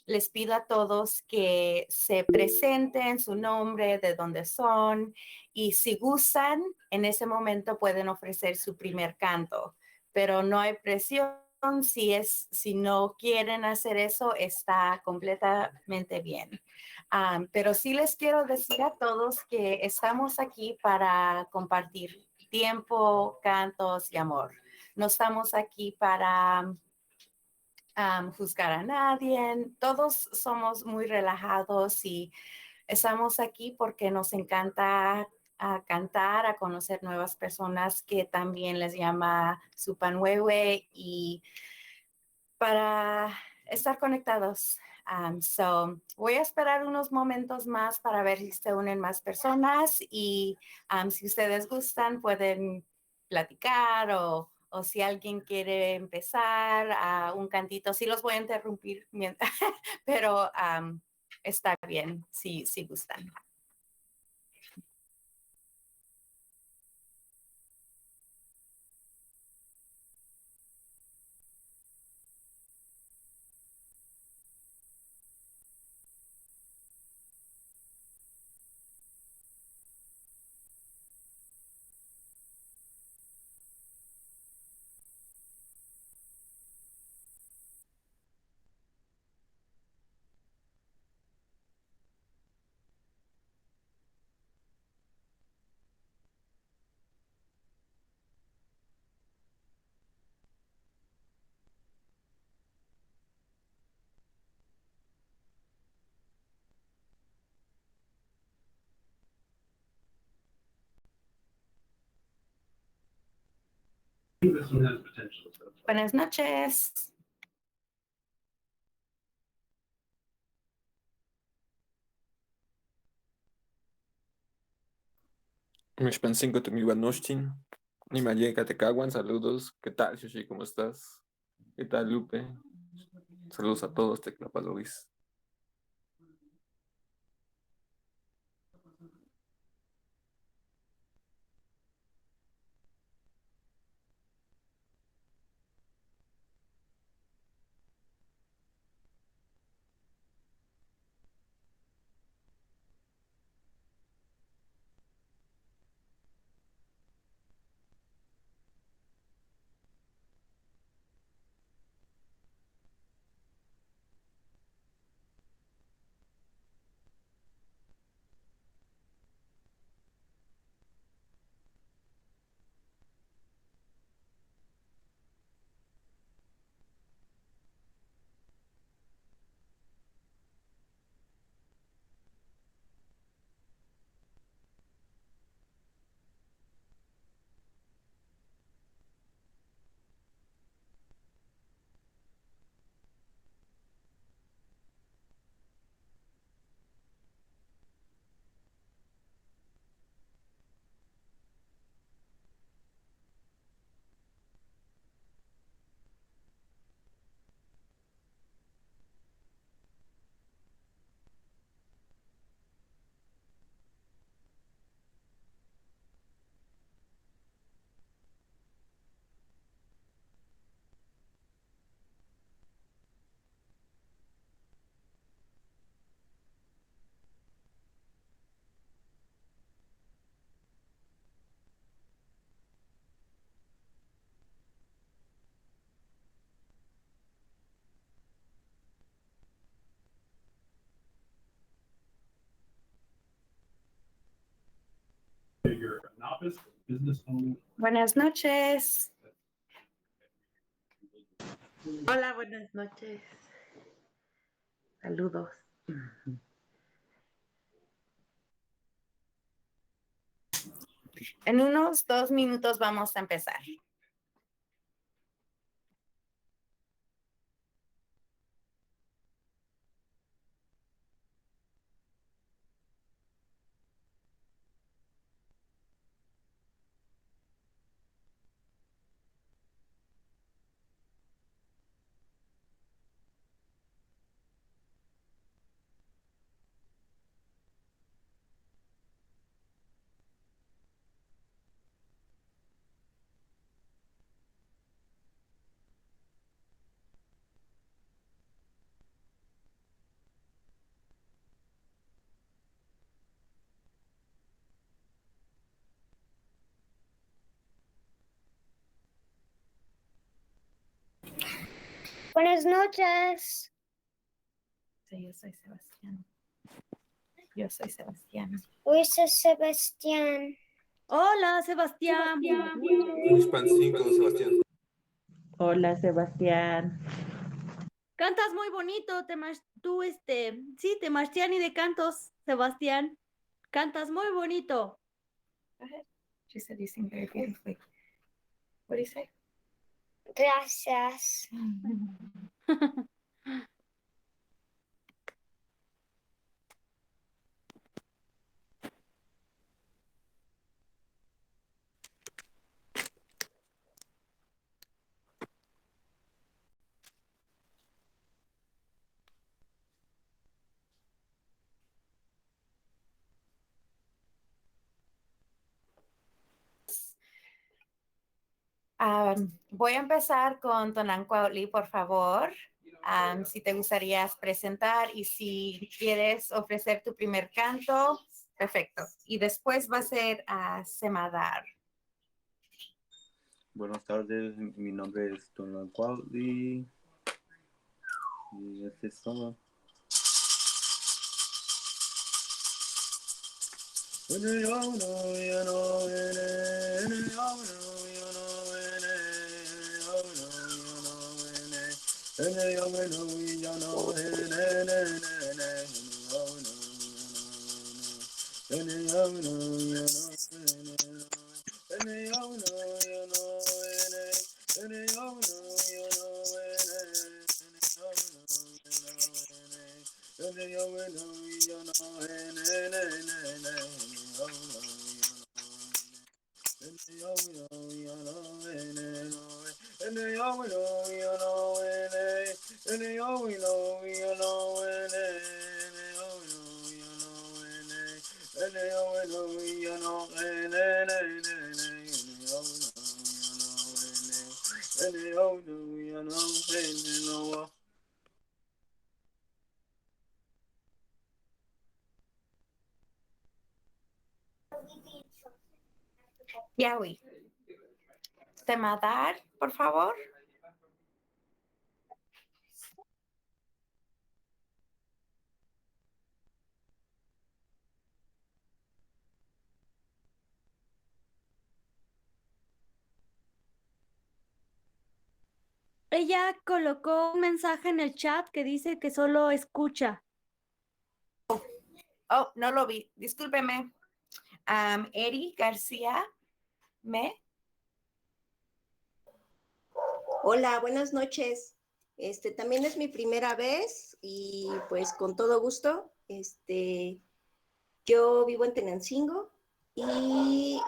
les pido a todos que se presenten su nombre, de dónde son, y si gustan, en ese momento pueden ofrecer su primer canto, pero no hay presión. Si no quieren hacer eso, está completamente bien. Pero sí les quiero decir a todos que estamos aquí para compartir tiempo, cantos y amor. No estamos aquí para juzgar a nadie. Todos somos muy relajados y estamos aquí porque nos encanta cantar, a conocer nuevas personas que también les llama Supanwewe y para estar conectados. Voy a esperar unos momentos más para ver si se unen más personas y si ustedes gustan pueden platicar o si alguien quiere empezar a un cantito, sí los voy a interrumpir, pero está bien si gustan. Buenas noches. Mishpancinco Tumibanushtin, Nimaye Katecaguan, saludos. ¿Qué tal, Shoshi? ¿Cómo estás? ¿Qué tal, Lupe? Saludos a todos, Teclapalovis. Buenas noches. Hola, buenas noches. Saludos. En unos 2 minutos vamos a empezar. Buenas noches. Sí, yo soy Sebastián. Yo soy Sebastián. Luis es Sebastián. Hola, Sebastián. Hispan 5, Sebastián. Hola, Sebastián. Cantas muy bonito, sí, Marciani de cantos, Sebastián. Cantas muy bonito. Go ahead. She said you sing very beautifully. What do you say? Gracias. Voy a empezar con Tonancuautli, por favor. Si te gustaría presentar y si quieres ofrecer tu primer canto, perfecto. Y después va a ser a Semadar. Buenas tardes, mi nombre es Tonancuautli y este es todo. Yawi. Semadar, por favor. Ella colocó un mensaje en el chat que dice que solo escucha. Oh, no lo vi. Discúlpeme. Eri García, Hola, buenas noches. También es mi primera vez y pues con todo gusto. Yo vivo en Tenancingo y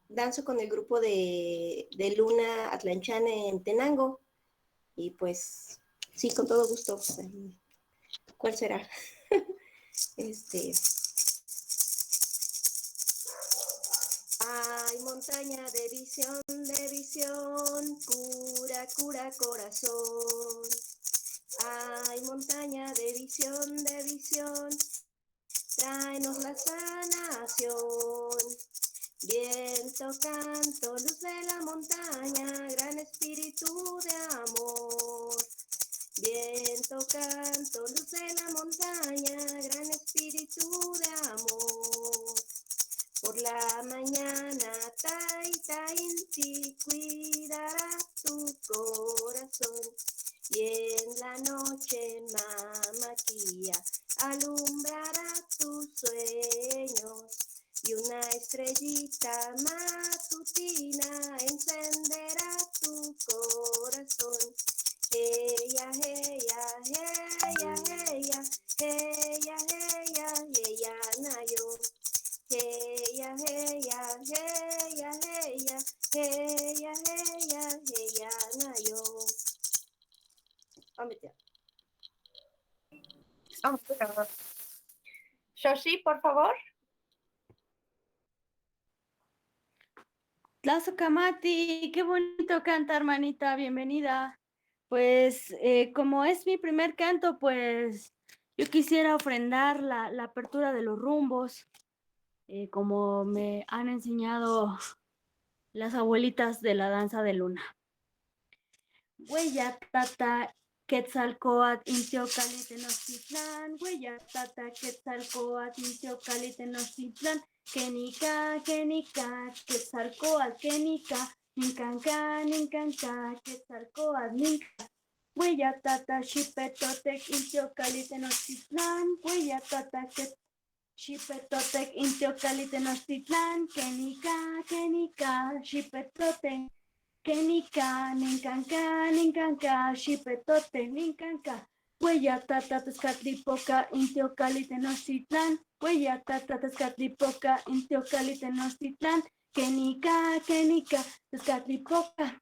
danzo con el grupo de Luna Atlanchan en Tenango. Y pues sí, con todo gusto. ¿Cuál será? Ay, montaña de visión, cura corazón. Ay, montaña de visión, tráenos la sanación. Viento, canto, luz de la montaña, gran espíritu de amor. Viento, canto, luz de la montaña, gran espíritu de amor. Por la mañana, Inti cuidará tu corazón. Y en la noche, Mamaquía alumbrará tus sueños. Y una estrellita matutina encenderá tu corazón. Heya, heya, heya, heya, heya, heya, heya, nayo. Heya, heya, heya, heya, heya, heya, heya, nayo. Shoshi, por favor. Tlazocamati, qué bonito canta, hermanita, bienvenida. Pues como es mi primer canto, pues yo quisiera ofrendar la apertura de los rumbos, como me han enseñado las abuelitas de la danza de luna. Huella tata Quetzalcóatl Intioccali Tenochtitlán, Hueyatata Quetzalcóatl Intioccali Tenochtitlán, Kenika, Kenika, Quetzalcóatl, Kenika, Nincanca, Nincanca, Quetzalcóatl, Ninca, Hueyatata Xipetotec Intioccali Tenochtitlán, Hueyatata Xipetotec Intioccali Tenochtitlán, Kenika, Kenika, Xipetotec. Kenika, Nincanca, Nincanca, Xipetote, Nincanca, Hueyatata, Tezcatlipoca, Intioccali, Tenochtitlán, Hueyatata, Tezcatlipoca, Intioccali, Tenochtitlán, Kenika, Kenika, Tezcatlipoca,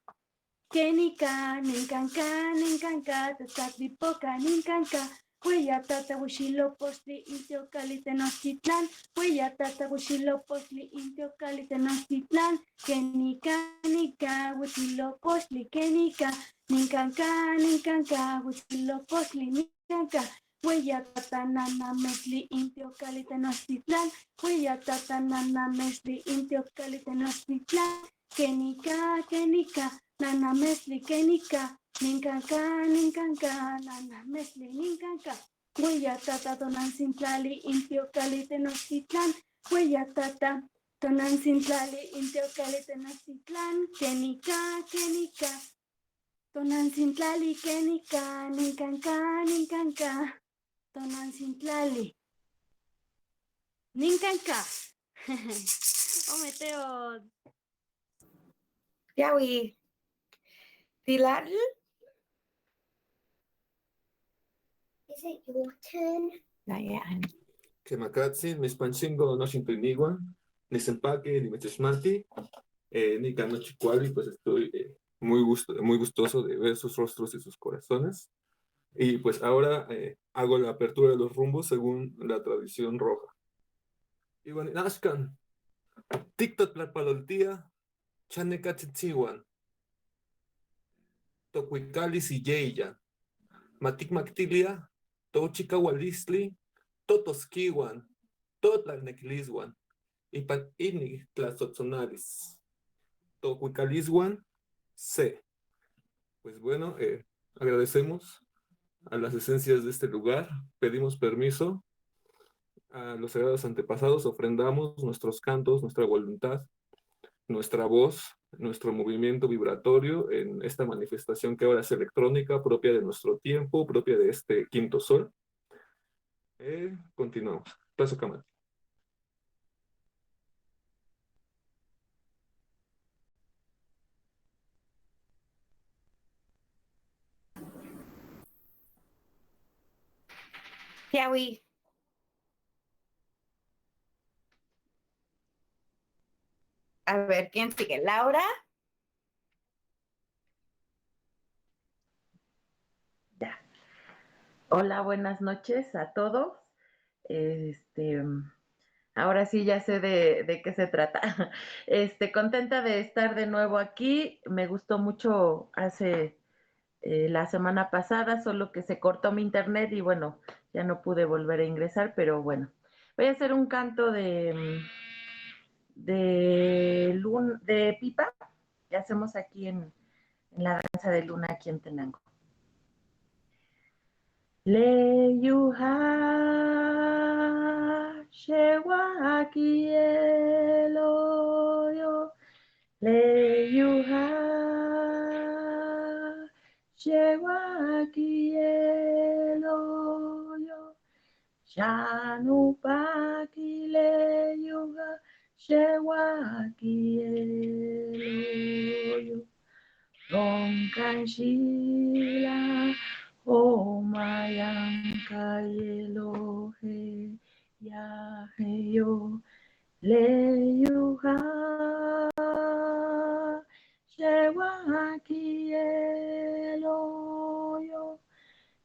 Kenika, Nincanca, Nincanca, Tezcatlipoca, Nincanca, Hueyatata, Huitzilopochtli, Intioccali, Tenochtitlán, Hueyatata, Huitzilopochtli, Intioccali, Tenochtitlán, Kenika, Nika, Huitzilopochtli, Kenika, Nincanca, Nincanca, Huitzilopochtli, Nincanca, Hueyatata, Nanamexli, Intioccali, Tenochtitlán, Hueyatata, Nanamexli, Intioccali, Tenochtitlán, Kenika, Kenika, Nanamexli, Kenika, Nincanca, Nincanca, Nanamexli, Nincanca, Hueyatata, Tonancintlali, Intioccali, Tenochtitlán, Hueyatata, Tonancintlali, Intioccali, Tenochtitlán, Kenika, Kenika, Tonancintlali, Kenika, Nincanca, Nincanca, Tonancintlali, Nincanca. Oh, Meteo. Yawi. Pilar, Is it your turn? Diane. Kemakatsin, Mispanchingo, no Shimpinigua, ni Sempake, ni Meteshmati, ni Canochicuali, pues estoy muy gustoso de ver sus rostros y sus corazones. Y pues ahora hago la apertura de los rumbos según la tradición roja. Iwan Nashkan, Tiktot Tlapaloltia, Chanecatzitziguan, Tocuicalis y Yeya, Matic Mactilia, Tochicawalisli, Totosquiwan, Totlalnecliswan, Ipan Ini Tlazotzonalis, Tocuicaliswan, C. Pues bueno, agradecemos a las esencias de este lugar, pedimos permiso a los sagrados antepasados, ofrendamos nuestros cantos, nuestra voluntad, nuestra voz, nuestro movimiento vibratorio en esta manifestación que ahora es electrónica, propia de nuestro tiempo, propia de este quinto sol. Continuamos. Paso cámara. Yawi. A ver, ¿quién sigue? Laura. Ya. Hola, buenas noches a todos. Ahora sí ya sé de qué se trata. Contenta de estar de nuevo aquí. Me gustó mucho hace la semana pasada, solo que se cortó mi internet y bueno, ya no pude volver a ingresar, pero bueno. Voy a hacer un canto de pipa que hacemos aquí en la danza de luna aquí en Tenango. Leyuha shewa kielo Leyuha shewa kielo Shanu paki leyuha shewa kielo Ronkan shila Oh Mayanka Elohe Yaheyo Leyuha Shewaki Eloyo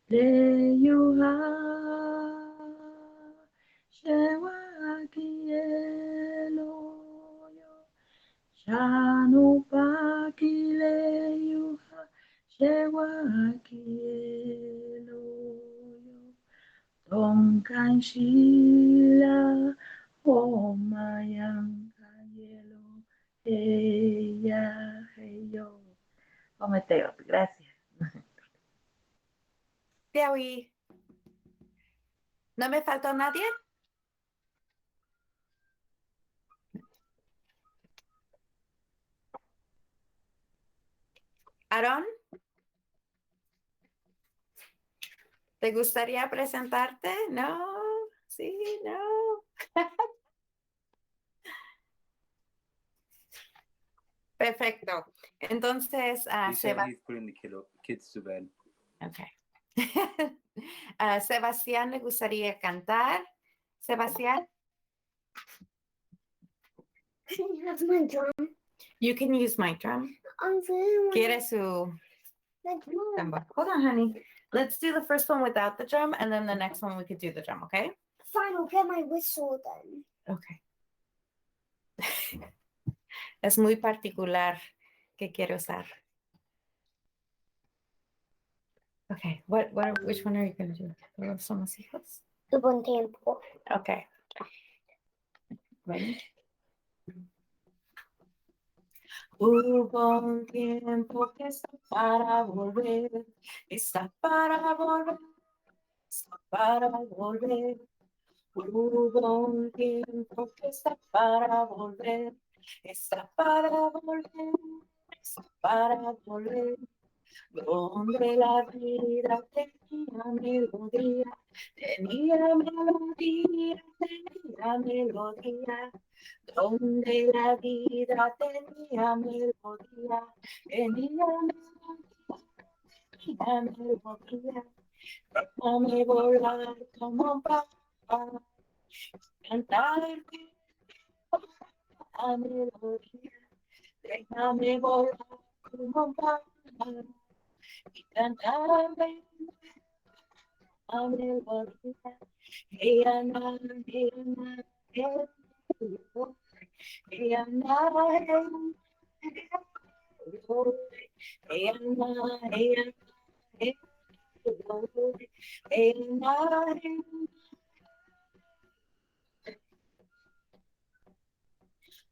Leyuha Shewaki Eloyo Shanupaki Leyuha Shewakielo Tonkan Shila Omayankayelo Heya Heyo Ometeo, gracias. Dewi. ¿No me faltó nadie? Aaron, ¿te gustaría presentarte? No, sí, no. Perfecto. Entonces, He said he's putting the kids to bed. Okay. Sebastián le gustaría cantar. Sebastián, Can you have my drum? you can use my drum. I really want ¿Quieres su my drum. tambor? Hold on, honey. Let's do the first one without the drum, and then the next one we could do the drum, okay? Fine, I'll get my whistle then. Okay. Es muy particular que quiero usar. Okay, which one are you going to do? ¿Todos somos hijos? Tu buen tiempo. Okay. Ready? Hubo un tiempo que está para volver, está para volver, está para volver. Hubo un tiempo que está para volver, está para volver, está para volver. Donde la vida tenía melodía, tenía melodía, tenía melodía. Donde la vida tenía melodía, tenía melodía, tenía melodía. Déjame volar como un pájaro, cantar la melodía. Déjame volar como un pájaro y cantar la melodía. Hey, Anna, hey, Anna, hey. Hey, Anna, hey, Anna, hey, hey,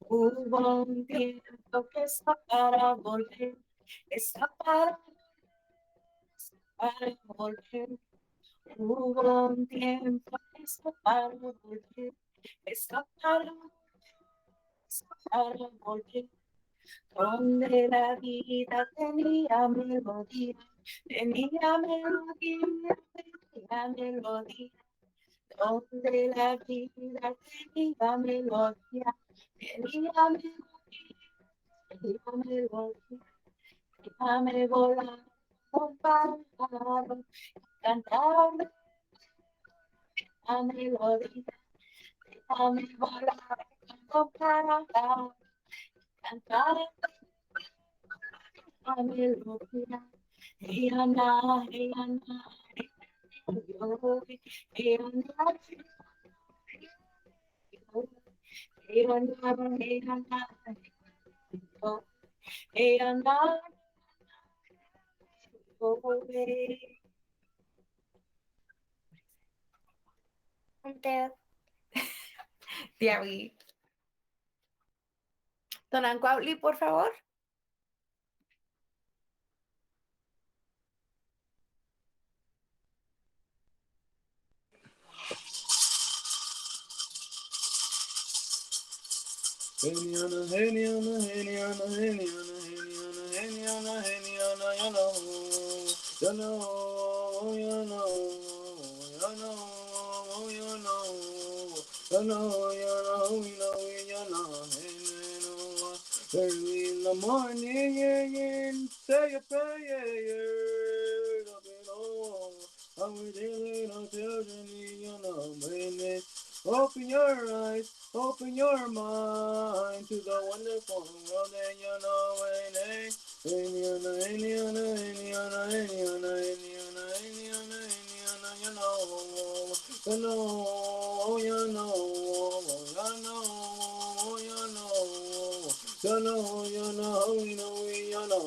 hubo un tiempo que está para volver, está para volver. Hubo un tiempo que está para volver, está para volver. Donde la vida tenía melodía, tenía melodía, tenía melodía. Donde la vida tenía melodía, tenía melodía, tenía melodía. Déjame volar con pájaro, cantar la melodía. Déjame volar con pájaro, cantar la melodía. Hey, Anna, hey, Anna, hey, Anna, hey, Anna, hey, Anna, Tiawi. Don Ancuauli, por favor. Heniana, heniana, heniana, heniana, heniana, heniana, heniana, you know, you know, you know, you know, you know, you know, you know, you know, early in the morning, say a prayer, I'm dealing on children, you know, baby. Open your eyes, open your mind to the wonderful world that you know and Indiana, Indiana, Indiana, Indiana, Indiana, Indiana, Indiana, you know, you know, you know, you know, you know, you know, you know, you know, you know,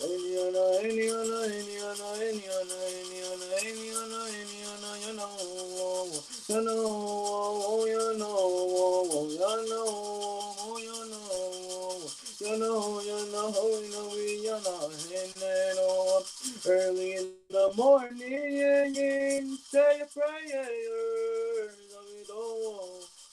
Indiana, Indiana, Indiana, Indiana, Indiana, Indiana, Indiana, you know. You know, you know, you know, you know, you know, you know, you know, early in the morning. say your prayers,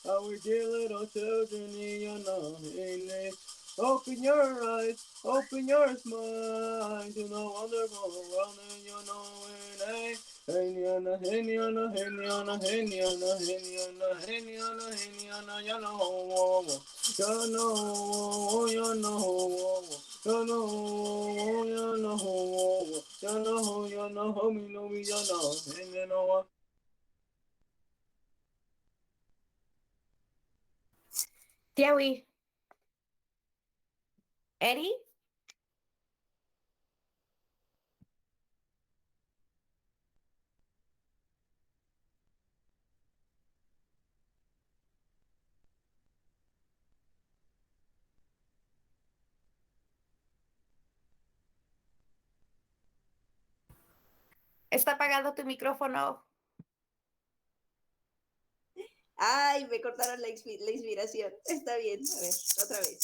our dear little children in your name. Open your eyes, open your mind to the wonderful world in your knowing. Heniana, heniana, heniana, heniana, heniana, heniana, heniana, yana ho, yana ho, yana ho, yana ho, yana ho, yana ho, yana ho, mi no mi yana, heniana. Tiawi. Eddie. ¿Está apagado tu micrófono? Ay, me cortaron la inspiración. Está bien, a ver, otra vez.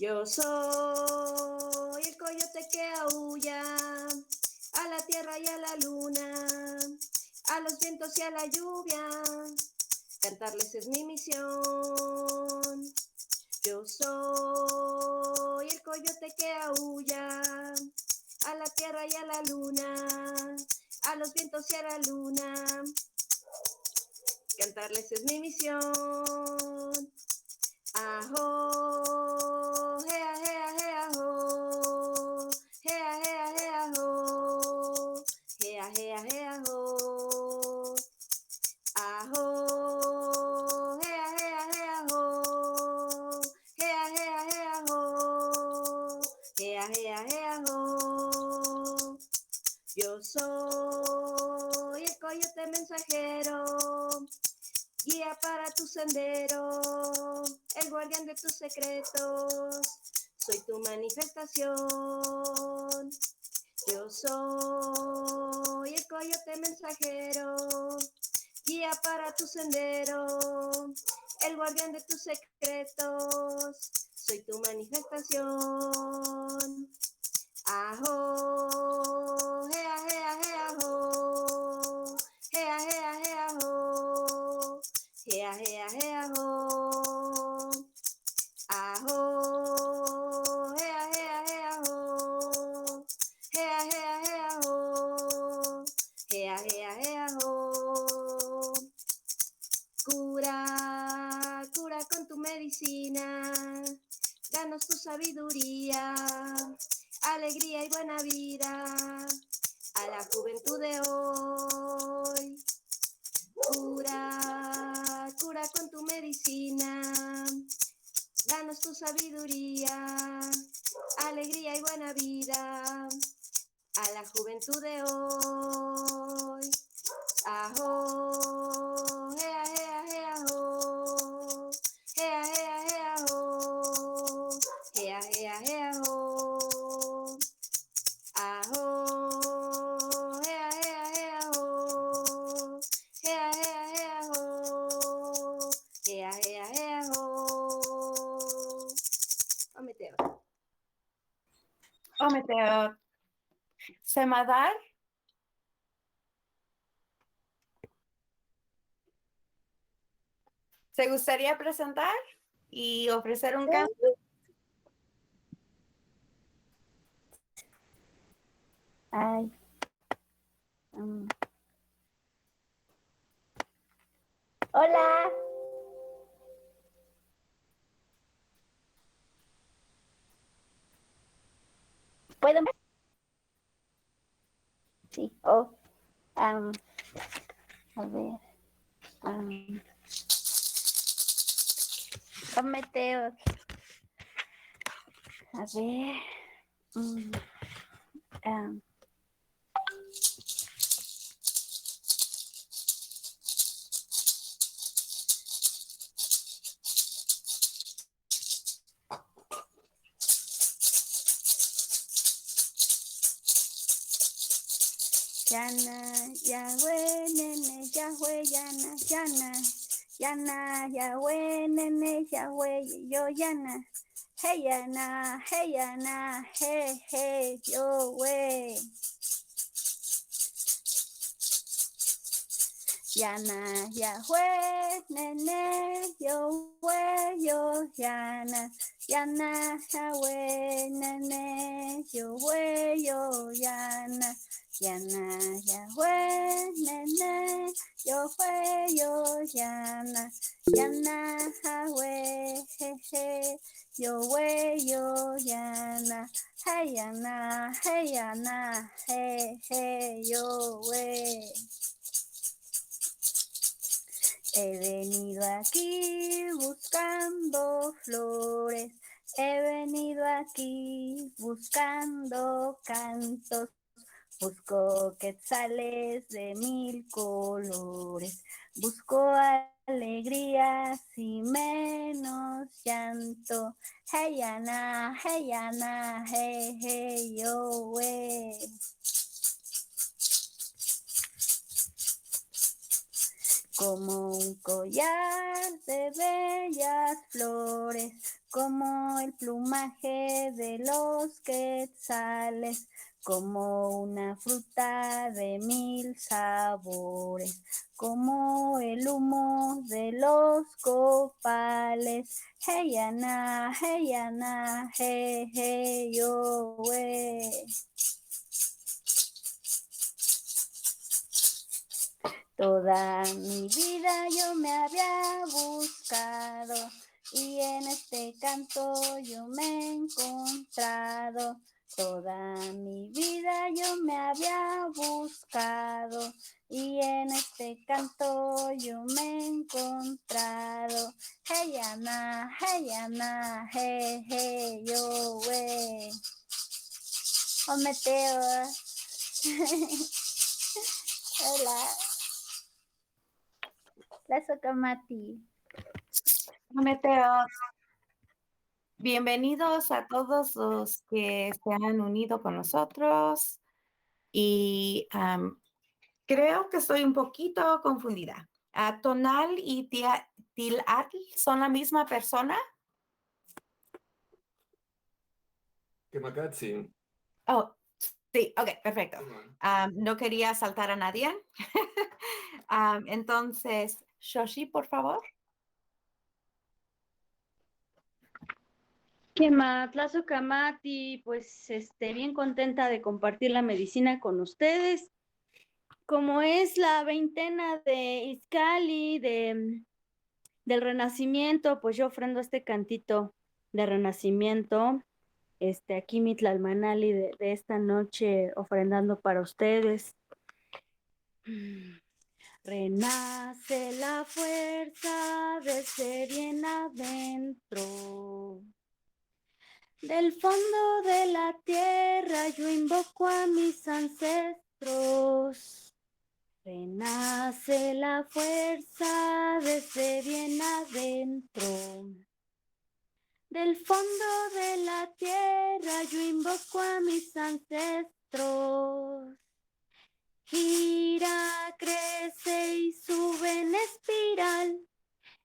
Yo soy el coyote que aúlla a la tierra y a la luna, a los vientos y a la lluvia. Cantarles es mi misión. Yo soy el coyote que aúlla a la tierra y a la luna, a los vientos y a la luna. Cantarles es mi misión. Ajo, hea, hea, hea, ho, hea, hea, hea, ho, hea, hea, hea, ho. Ajo, hea, hea, hea, ho, hea, hea, hea, ho, hea, hea, hea, ho. Yo soy el coyote mensajero, guía para tu sendero, el guardián de tus secretos, soy tu manifestación. Yo soy el coyote mensajero, guía para tu sendero, el guardián de tus secretos, soy tu manifestación. Ajo, hea, hea, hea, ho, hea, hea, hea, ho, hea, hea, hea, ho. Ajo, hea, hea, hea, ho, hea, hea, hea, ho, hea, hea, hea, ho. Cura, cura con tu medicina, danos tu sabiduría, alegría y buena vida a la juventud de hoy. Cura, cura con tu medicina, danos tu sabiduría, alegría y buena vida a la juventud de hoy. Ajo, hea, hea, hea, ho, hea, hea, hea, ho, hea, hea, hea, ho. Ajo, hea, hea, hea, ho, hea, hea, hea, ho, hea, hea, hea, ho. Ometeo. Ometeo. Semadar. ¿Se gustaría presentar y ofrecer un canto? Ay. Hola. ¿Puedo? Sí. Oh. A ver. Meteo. A ver. Yana, Yahweh, nene, Yahweh, Yana, Yana, Yana, Yahweh, nene, Yahweh, yo, Yana. Hey, Yana, hey, Yana, hey, hey, yo, wey. Yana Yahweh nene yo we yo yana. Yana Yahweh nene yo we yo yana. Yana Yahweh nene yo we yo yana. Yana Yahweh he yo we yo yana. Hey yana hey yo we. He venido aquí buscando flores, he venido aquí buscando cantos, busco quetzales de 1000 colores, busco alegrías y menos llanto. Hey yana, hey yo we. Como un collar de bellas flores, como el plumaje de los quetzales, como una fruta de 1000 sabores, como el humo de los copales. Hey yana, hey yo we. Toda mi vida yo me había buscado y en este canto yo me he encontrado. Toda mi vida yo me había buscado y en este canto yo me he encontrado. Hey yana, hey yo we. Oh Meteo. Hola. La Socamati. Meteos. Bienvenidos a todos los que se han unido con nosotros y creo que estoy un poquito confundida. ¿Tonal y Tilatl son la misma persona? Kemakatsin. Oh, sí, ok, perfecto. No quería saltar a nadie. Entonces, Shoshi, por favor. ¿Qué más? Tlazocamati, pues bien contenta de compartir la medicina con ustedes. Como es la veintena de Izcalli, del renacimiento, pues yo ofrendo este cantito de renacimiento. Aquí mi Tlalmanali de esta noche ofrendando para ustedes. Renace la fuerza desde bien adentro. Del fondo de la tierra yo invoco a mis ancestros. Renace la fuerza desde bien adentro. Del fondo de la tierra yo invoco a mis ancestros. Gira, crece y sube en espiral.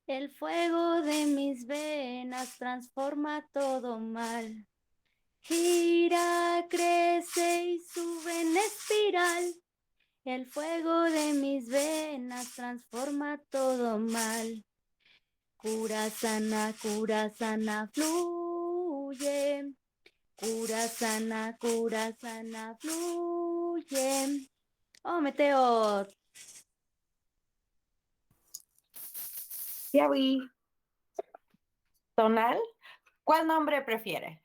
El fuego de mis venas transforma todo mal. Gira, crece y sube en espiral. El fuego de mis venas transforma todo mal. Cura sana, fluye. Cura sana, fluye. Oh, Meteo. Yawi. Tonal, ¿cuál nombre prefiere?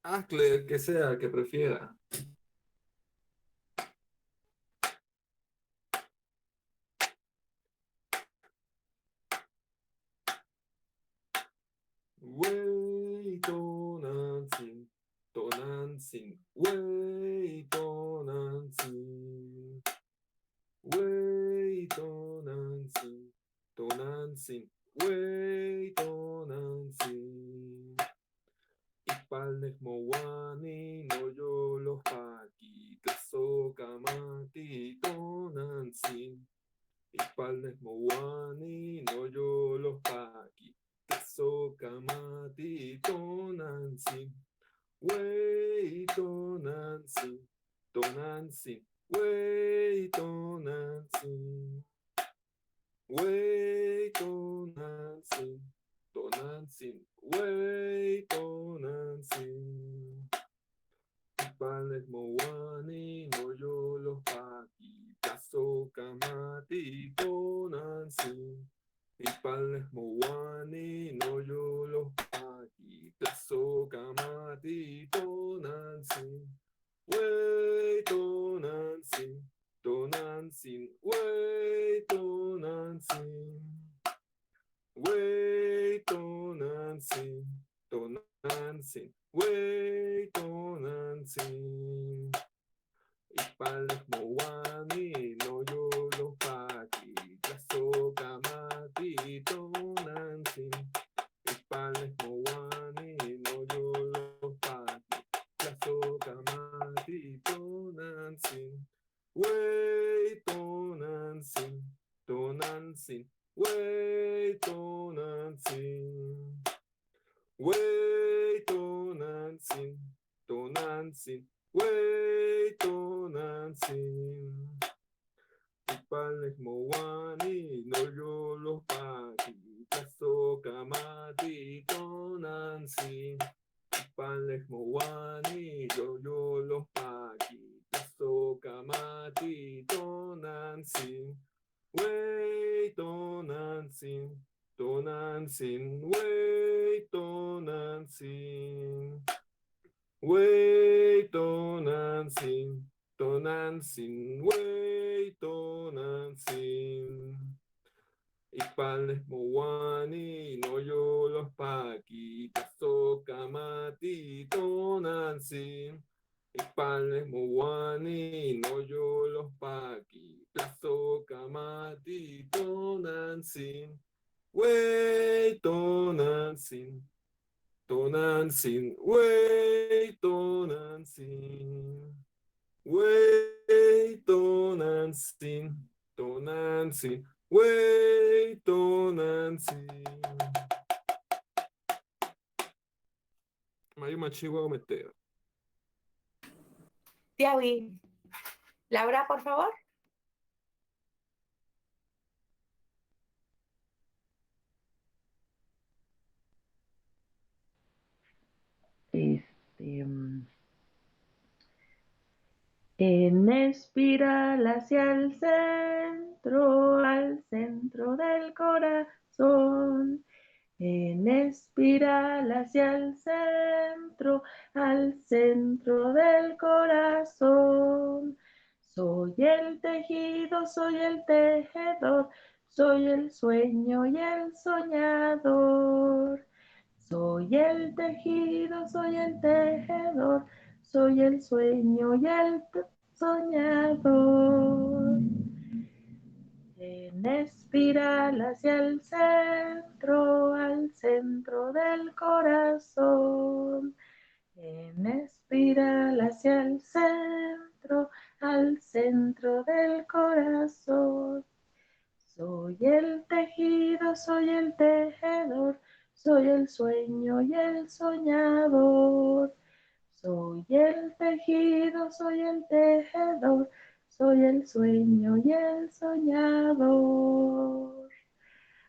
Hazle el que sea, el que prefiera. Wey Tonantzin, Tonantzin, Wey Tonantzin, Wey Tonantzin, Tonantzin, Wey Tonantzin. Ipalnek Mowani, no yo los paqui, Tlazocamati, Tonantzin. Ipalnek Mowani, no yo los paqui. Tlazocamati, Tonantzin, Wey Tonantzin, Tonantzin, wey tonantzin. Wey tonantzin, tonantzin, wey tonantzin. Panes mowani, no yo los paqui, plazo camati, tonantzin. Panes mowani, no yo los paqui, plazo camati, tonantzin. Wey tonantzin. Tonantzin, wey tonantzin. Wey tonantzin, tonantzin, wey tonantzin. Ipales mowani, no yo los paqui, plazo camati, tonantzin. Ipales mowani, no yo los paqui, plazo camati, tonantzin. Wey tonantzin, tonantzin, wey tonantzin. Wey tonantzin, tonantzin, wey tonantzin. Ipales mowani, no yo los paqui, plazo camati, tonantzin. Ipales mowani, yo los paqui, plazo camati, tonantzin. Wey tonantzin, tonantzin, wey tonantzin. Wey tonantzin, tonantzin, wey tonantzin. Ipales mowani, no yo los paqui, plazo camati, tonantzin. Ipales mowani, no yo los paqui, plazo camati, tonantzin. Wey tonantzin, tonantzin, wey tonantzin. Wey tonantzin, tonantzin, wey tonantzin. Mayuma chihuahua meteo. Tiawi. Laura, por favor. En espiral hacia el centro del corazón. En espiral hacia el centro del corazón. Soy el tejido, soy el tejedor, soy el sueño y el soñador. Soy el tejido, soy el tejedor, soy el sueño y el soñador. En espiral hacia el centro del corazón. En espiral hacia el centro del corazón. Soy el tejido, soy el tejedor, soy el sueño y el soñador. Soy el tejido, soy el tejedor, soy el sueño y el soñador.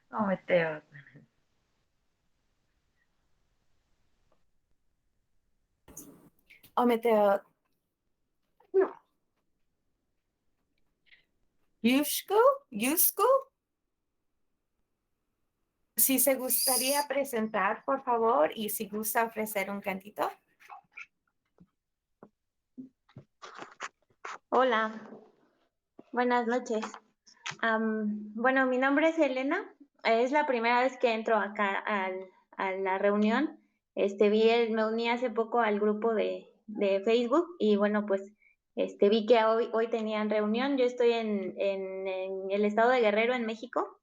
No me teo. O meteo. No. Yusko. Si se gustaría presentar, por favor, y si gusta ofrecer un cantito. Hola, buenas noches. Bueno, mi nombre es Elena. Es la primera vez que entro acá a la reunión. Me uní hace poco al grupo de Facebook y bueno, pues vi que hoy tenían reunión. Yo estoy en el estado de Guerrero, en México.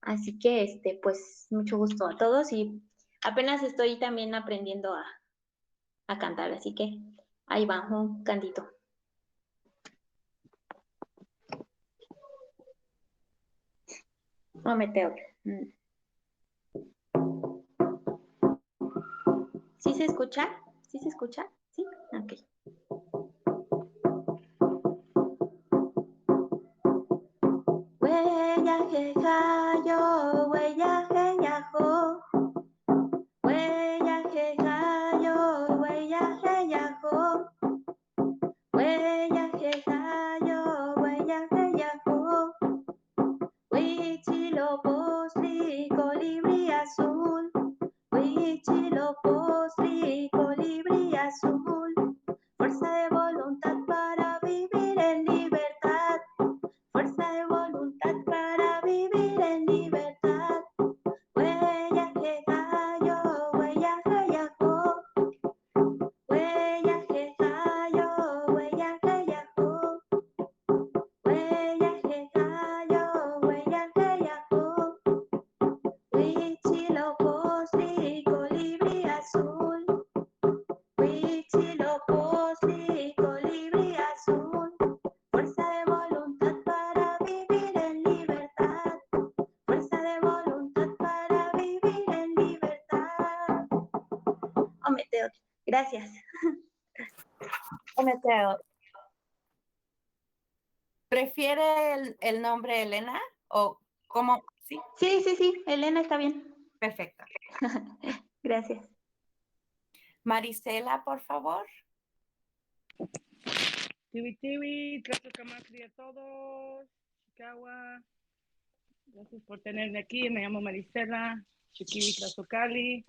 Así que, pues, mucho gusto a todos y apenas estoy también aprendiendo a cantar, así que ahí va, un cantito. No me tengo. ¿Sí se escucha? ¿Sí se escucha? Sí, ok. jejayo, huella jeyajo. Huella jejayo, huella jeyajo. Huella jejayo, huella jeyajo. Huichilopostli, colibrí azul. Huichilopostli, colibrí azul. Fuerza de voluntad para vivir en libertad. Fuerza de voluntad para vivir en libertad. Huella jejayo, huella jeyajo. Huella jejayo, huella jeyajo. Huella jejayo, huella jeyajo. Huichilopostli, colibrí azul. Huichilopostli, colibrí azul. Fuerza de voluntad para vivir en libertad. Fuerza de voluntad para vivir en libertad. Ometeo. Gracias. Ometeo. ¿Prefiere el nombre Elena? ¿O cómo? ¿Sí? Sí, Elena está bien. Perfecto. Gracias. Marisela, por favor. Tiwi, Tlazocamacri a todos. Chicawa. Gracias por tenerme aquí. Me llamo Marisela, Chiquiwi Tlazocali.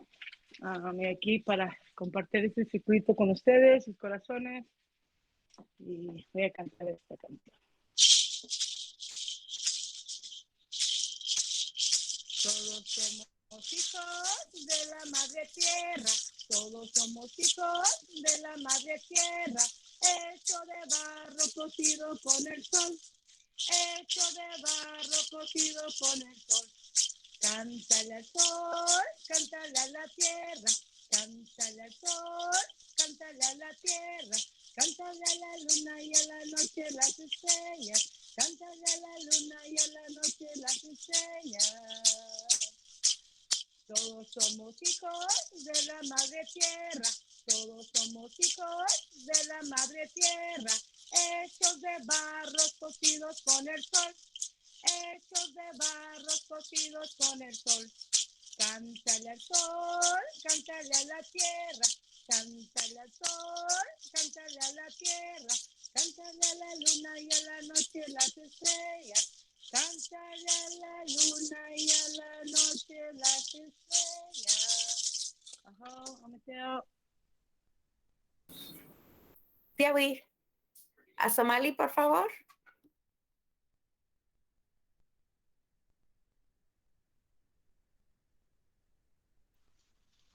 Me aquí para compartir este circuito con ustedes, sus corazones. Y voy a cantar esta canción. Todos somos hijos de la madre tierra. Todos somos hijos de la madre tierra. Hecho de barro cocido con el sol. Hecho de barro cocido con el sol. Cántale al sol, cántale a la tierra. Cántale al sol, cántale a la tierra. Cántale a la luna y a la noche las estrellas. Cántale a la luna y a la noche las estrellas. Todos somos hijos de la madre tierra. Todos somos hijos de la madre tierra. Hechos de barros cocidos con el sol. Hechos de barros cocidos con el sol. Cántale al sol, cántale a la tierra. Cántale al sol, cántale a la tierra. Cántale a la luna y a la noche las estrellas. Cántale a la luna y a la noche las estrellas. Ajá, Ometeo. Tiawi. A Somali, por favor.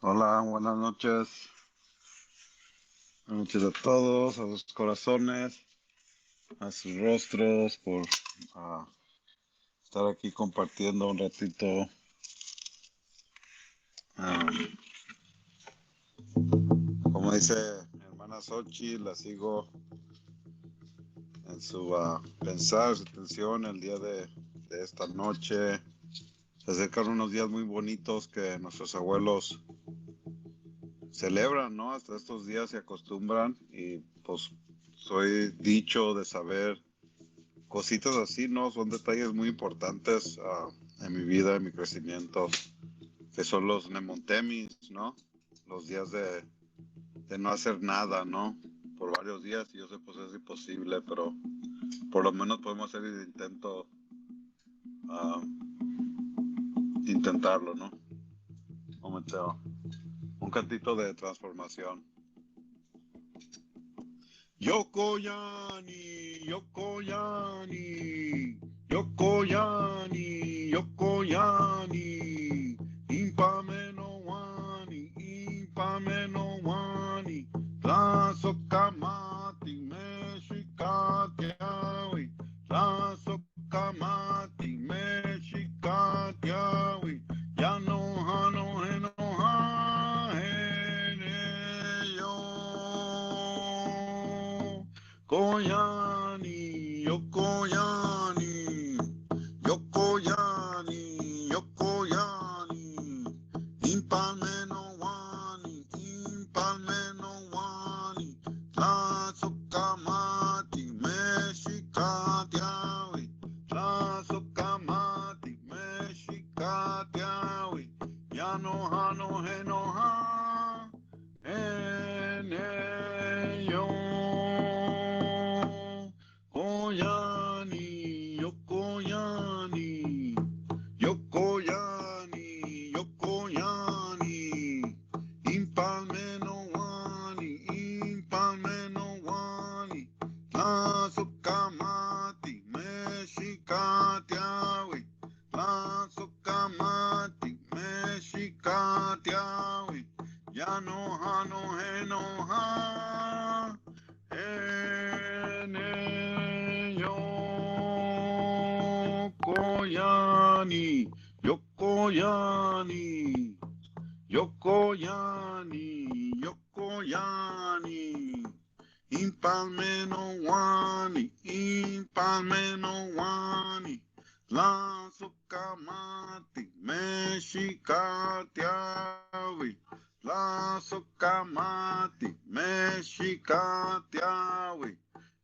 Hola, buenas noches. Buenas noches a todos, a sus corazones, a sus rostros, por estar aquí compartiendo un ratito. Como dice mi hermana Xochitl, la sigo en su pensar, su atención el día de esta noche. Se acercan unos días muy bonitos que nuestros abuelos celebran, ¿no? Hasta estos días se acostumbran y pues soy dicho de saber cositas así, ¿no? Son detalles muy importantes en mi vida, en mi crecimiento, que son los Nemontemis, ¿no? Los días de no hacer nada, ¿no? Por varios días, y yo sé pues es imposible, pero por lo menos podemos hacer el intento, intentarlo, ¿no? Un momento. Un cantito de transformación. Yokoyani, Yokoyani, Yokoyani, Yokoyani, Impameno wani, Impameno wani, Tlazokamati, Mexicatiawi, Tlazokamati, Mexicatiawi, Yanohano, Yokoyani, Yokoyani, Yokoyani, Yokoyani, Impalmeno wani, Impalmeno wani, Tlazokamati, Mexicatiawi, Tlazokamati, Yokoyani, Yokoyani. Impalmeno wani. La sokamati, mexicatiawi. La sokamati, mexicatiawi.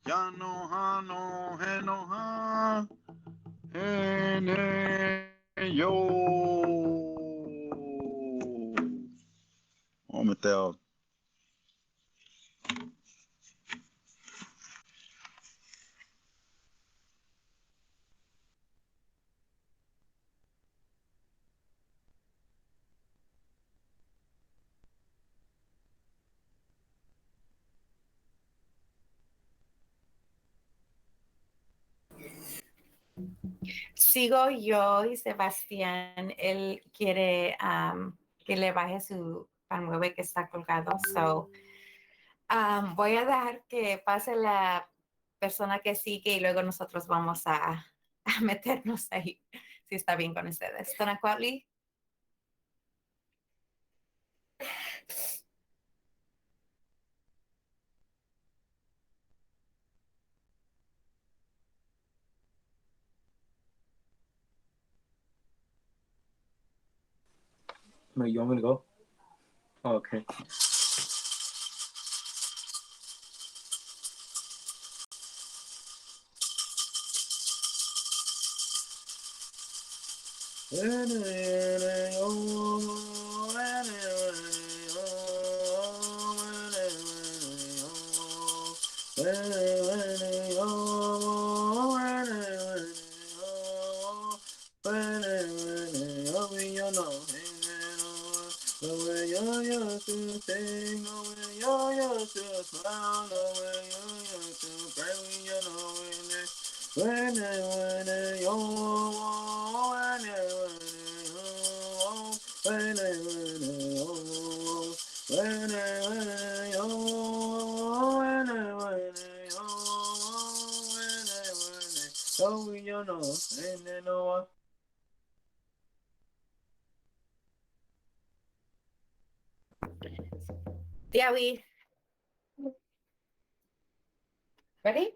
Yanohano, henoha, yo. Oh, Mateo. Sigo yo y Sebastián. Él quiere que le baje su pan mueve que está colgado. So, voy a dejar que pase la persona que sigue y luego nosotros vamos a meternos ahí, si está bien con ustedes. Dona Cuautli. You want me to go? Oh, okay. Diawi. Ready?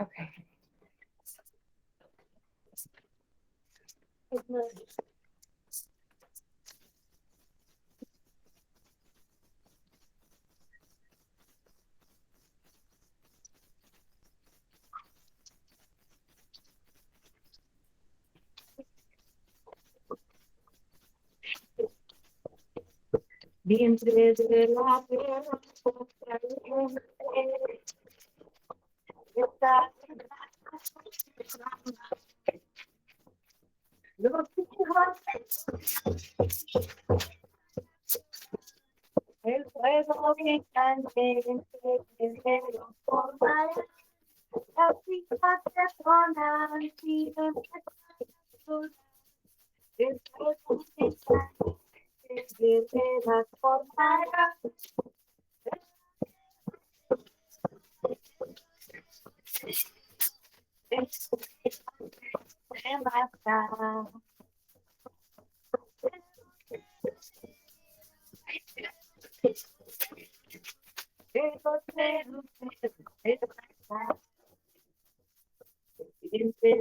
Okay. Vientre de la tierra, los hijos, el fuego bien caliente que los formará, las hijas se ponen y empiezan el fuego bien caliente que las formará.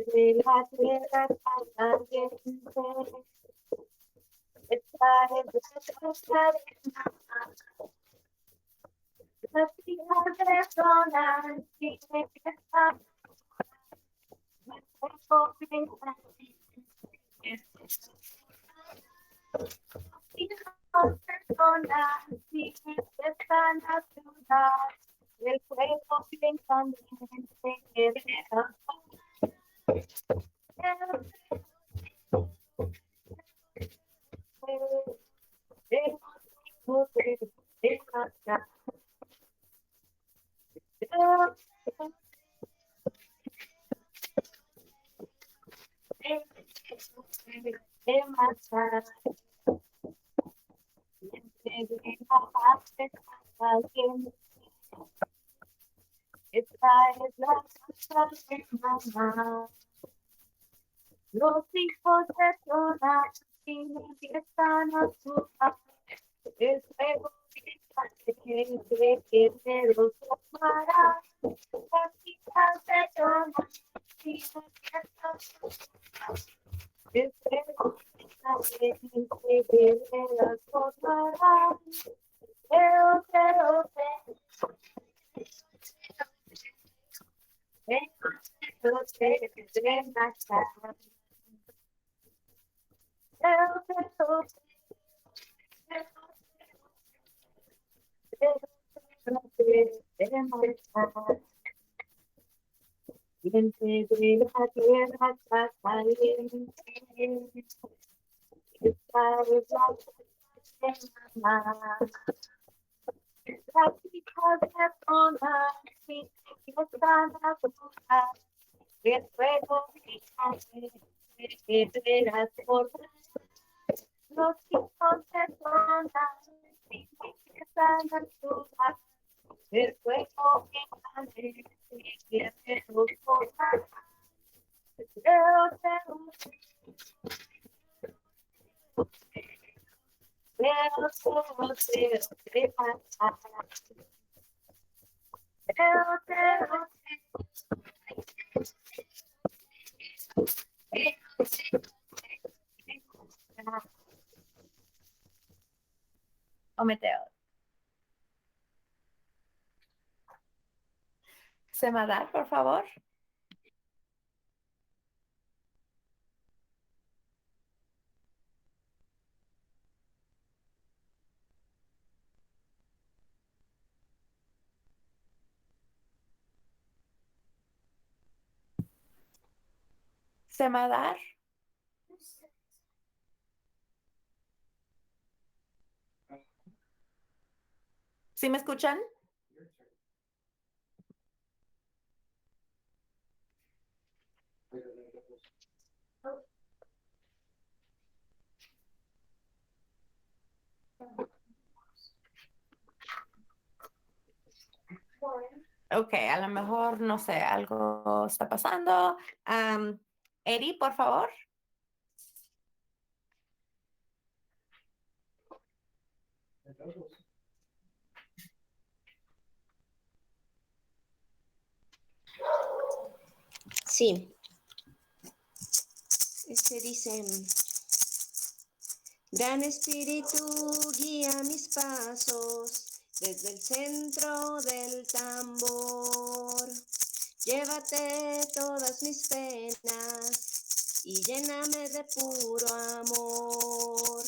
De la tierra las hijas de sonar y empezar personas y empiezan a sudar el fuego bien caliente que deja. Esta es la casa de mamá. Los hijos de todas y la fiesta natural. El fuego que los tomará. Las chicas de tono y la fiesta natural. El fuego que las tomará. Gente de la tierra está caliente, está mamá. Las hijas de zona, sí, que están a tocar, el fuego que te las formas. Los hijos de zona, sí, que están a tocar, el fuego que te los formas. O Meteo. Semadar, por favor. Semadar. ¿Sí me escuchan? Ok, a lo mejor, no sé, algo está pasando. Eri, por favor. Sí. Dice, Gran Espíritu guía mis pasos desde el centro del tambor. Llévate todas mis penas y lléname de puro amor.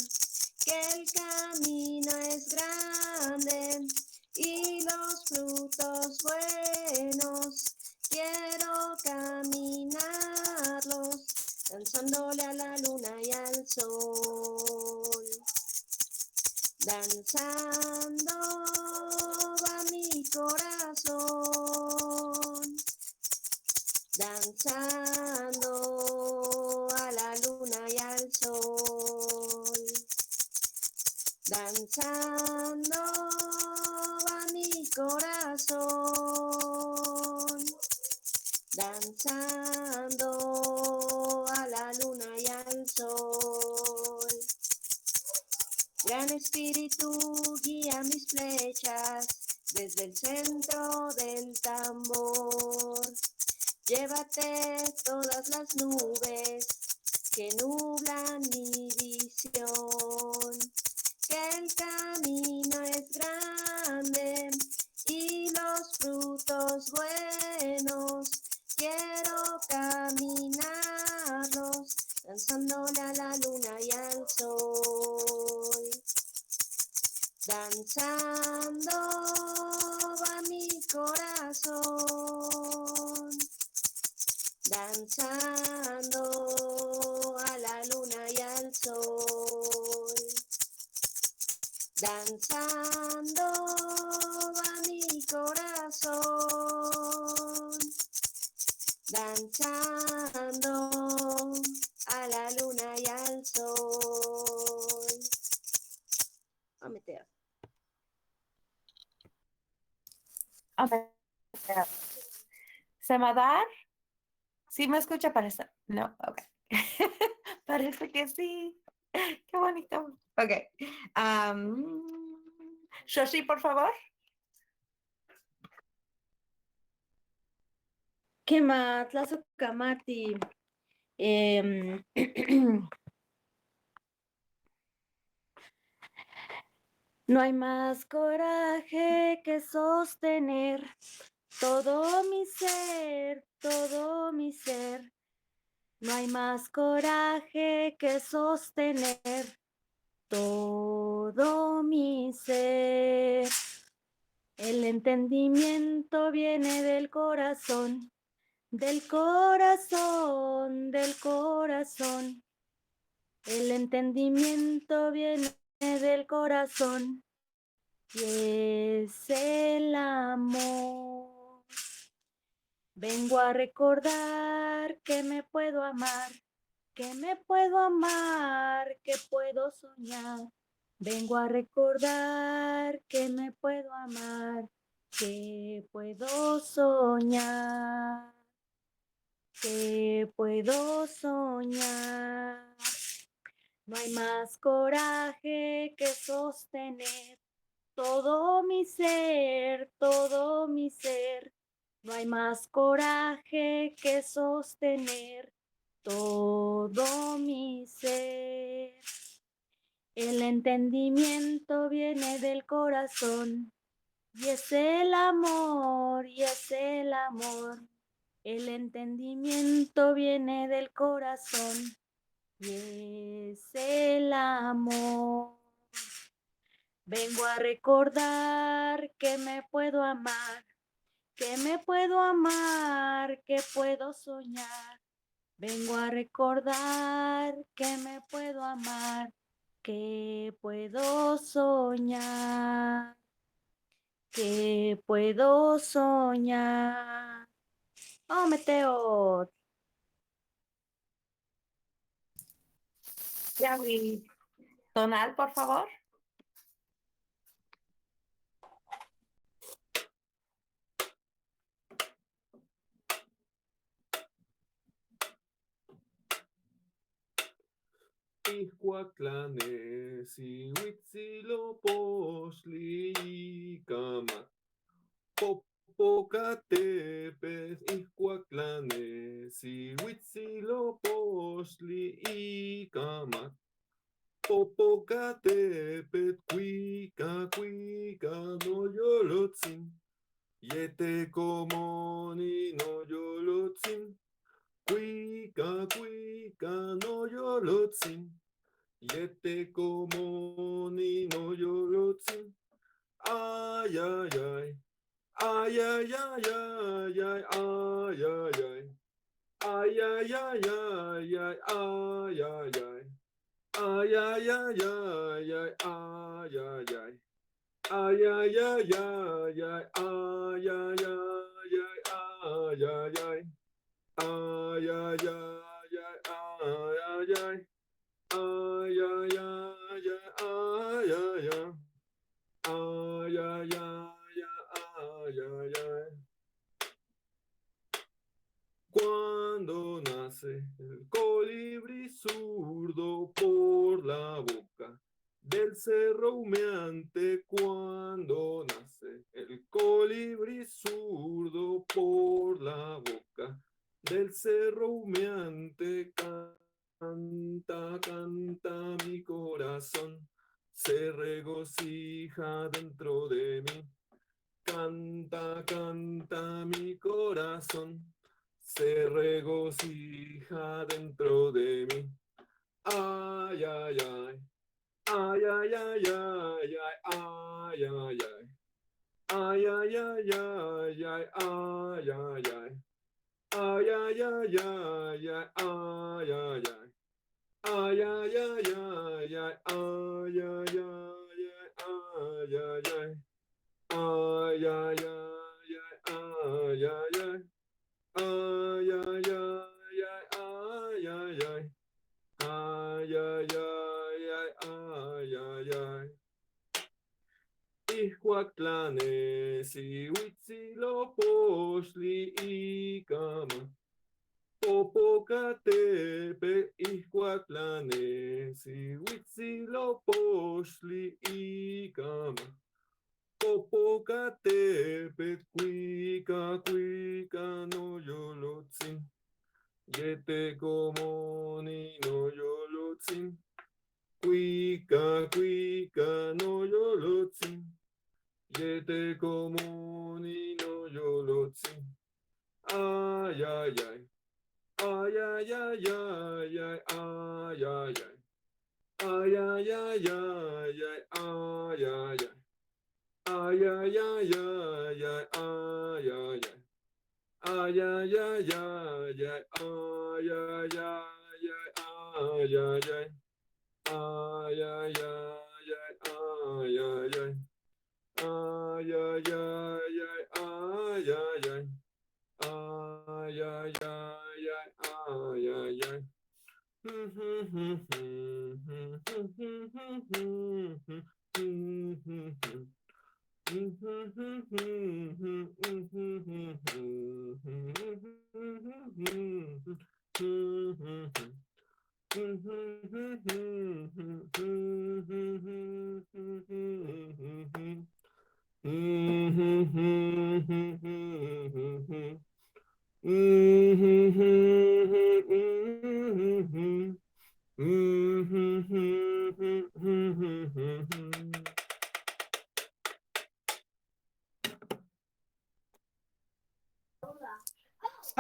Que el camino es grande y los frutos buenos. Quiero caminarlos danzándole a la luna y al sol. Danzando va mi corazón, danzando a la luna y al sol. Danzando va mi corazón, danzando a la luna y al sol. Gran Espíritu guía mis flechas desde el centro del tambor. Llévate todas las nubes que nublan mi visión. Que el camino es grande y los frutos buenos. Quiero caminarlos danzándole a la luna y al sol. Danzando va mi corazón, danzando a la luna y al sol. Danzando va mi corazón, danzando a la luna y al sol. A meter. Semadar. ¿Sí me escucha? Parece. No, ok. Parece que sí. Qué bonito. Ok. Shoshi, por favor. ¿Qué más? Tlazocamati. No hay más coraje que sostener todo mi ser, todo mi ser. No hay más coraje que sostener todo mi ser. El entendimiento viene del corazón, del corazón, del corazón. El entendimiento viene del corazón y es el amor. Vengo a recordar que me puedo amar, que me puedo amar, que puedo soñar. Vengo a recordar que me puedo amar, que puedo soñar, que puedo soñar. No hay más coraje que sostener todo mi ser, todo mi ser. No hay más coraje que sostener todo mi ser. El entendimiento viene del corazón y es el amor, y es el amor. El entendimiento viene del corazón y es el amor. Vengo a recordar que me puedo amar, que me puedo amar, que puedo soñar. Vengo a recordar que me puedo amar, que puedo soñar, que puedo soñar. Oh, Meteo. Ya vi. Tonal, por favor. Ixcuatlanes y Huitzilopochtli Camat. Popocatépetl, Ixcuatlanes y Huitzilopochtli Camat. Popocatépetl, cuica, no yolotzin. Yete comoni no yolotzin. Cuica, no yolotzin. Yete comoni no yolotzin. Ay, ay, ay. Ay, ay, ay, ay, ay, ay, ay, ay. Ay, ay, ay, ay, ay, ay, ay, ay. Ay, ay, ay, ay, ay, ay, ay, ay. Ay, ay, ay, ay, ay, ay, ay, ay, ay, ay, ay. Ay, ay, ay, ay, ay, ay, ay. Ay, ay, ay, ay, ay, ay, ay. Ay, ay, ay, ay, ay, ay. Cuando nace el colibrí zurdo por la boca del cerro humeante, cuando nace el colibrí zurdo por la boca del cerro humeante, canta, canta mi corazón, se regocija dentro de mí. Canta, canta mi corazón, se regocija dentro de mí. Ay, ay, ay. Ay, ay, ay, ay, ay, ay, ay, ay. Ay, ay, ay, ay, ay, ay, ay, ay. Ay, ay, ay, ay, ay, ay, ay, ay. Ay, ay, ay, ay, ay, ay, ay, ay, ay, ay, ay. Ay, ay, ay, ay, ay, ay. Ay, ay, ay, ay, ay, ay, ay. Ay, ay, ay, ay, ay, ay, ay. Ixcuatlanes y Huitzilopochtli Camat. Popocatépetl Ixcuatlanesi, Huitzilopochtli Icama. Popocatépetl Cuica no Yolotzin, Yete Comoni no Yolotzin, Cuica no Yolotzin, Yete Comoni no Yolotzin. Ay, ay, ay. Ay, ay, ay, ay, ay, ay, ay, ay. Ay, ay, ay, ay, ay, ay, ay, ay. Ay, ay, ay, ay, ay, ay, ay, ay. Ay, ay, ay, ay, ay, ay, ay, ay, ay, ay, ay. Ay, ay, ay, ay, ay, ay, ay. Ay, ay, ay, ay, ay, ay, ay. Ay, ay, ay, ay, ay, ay.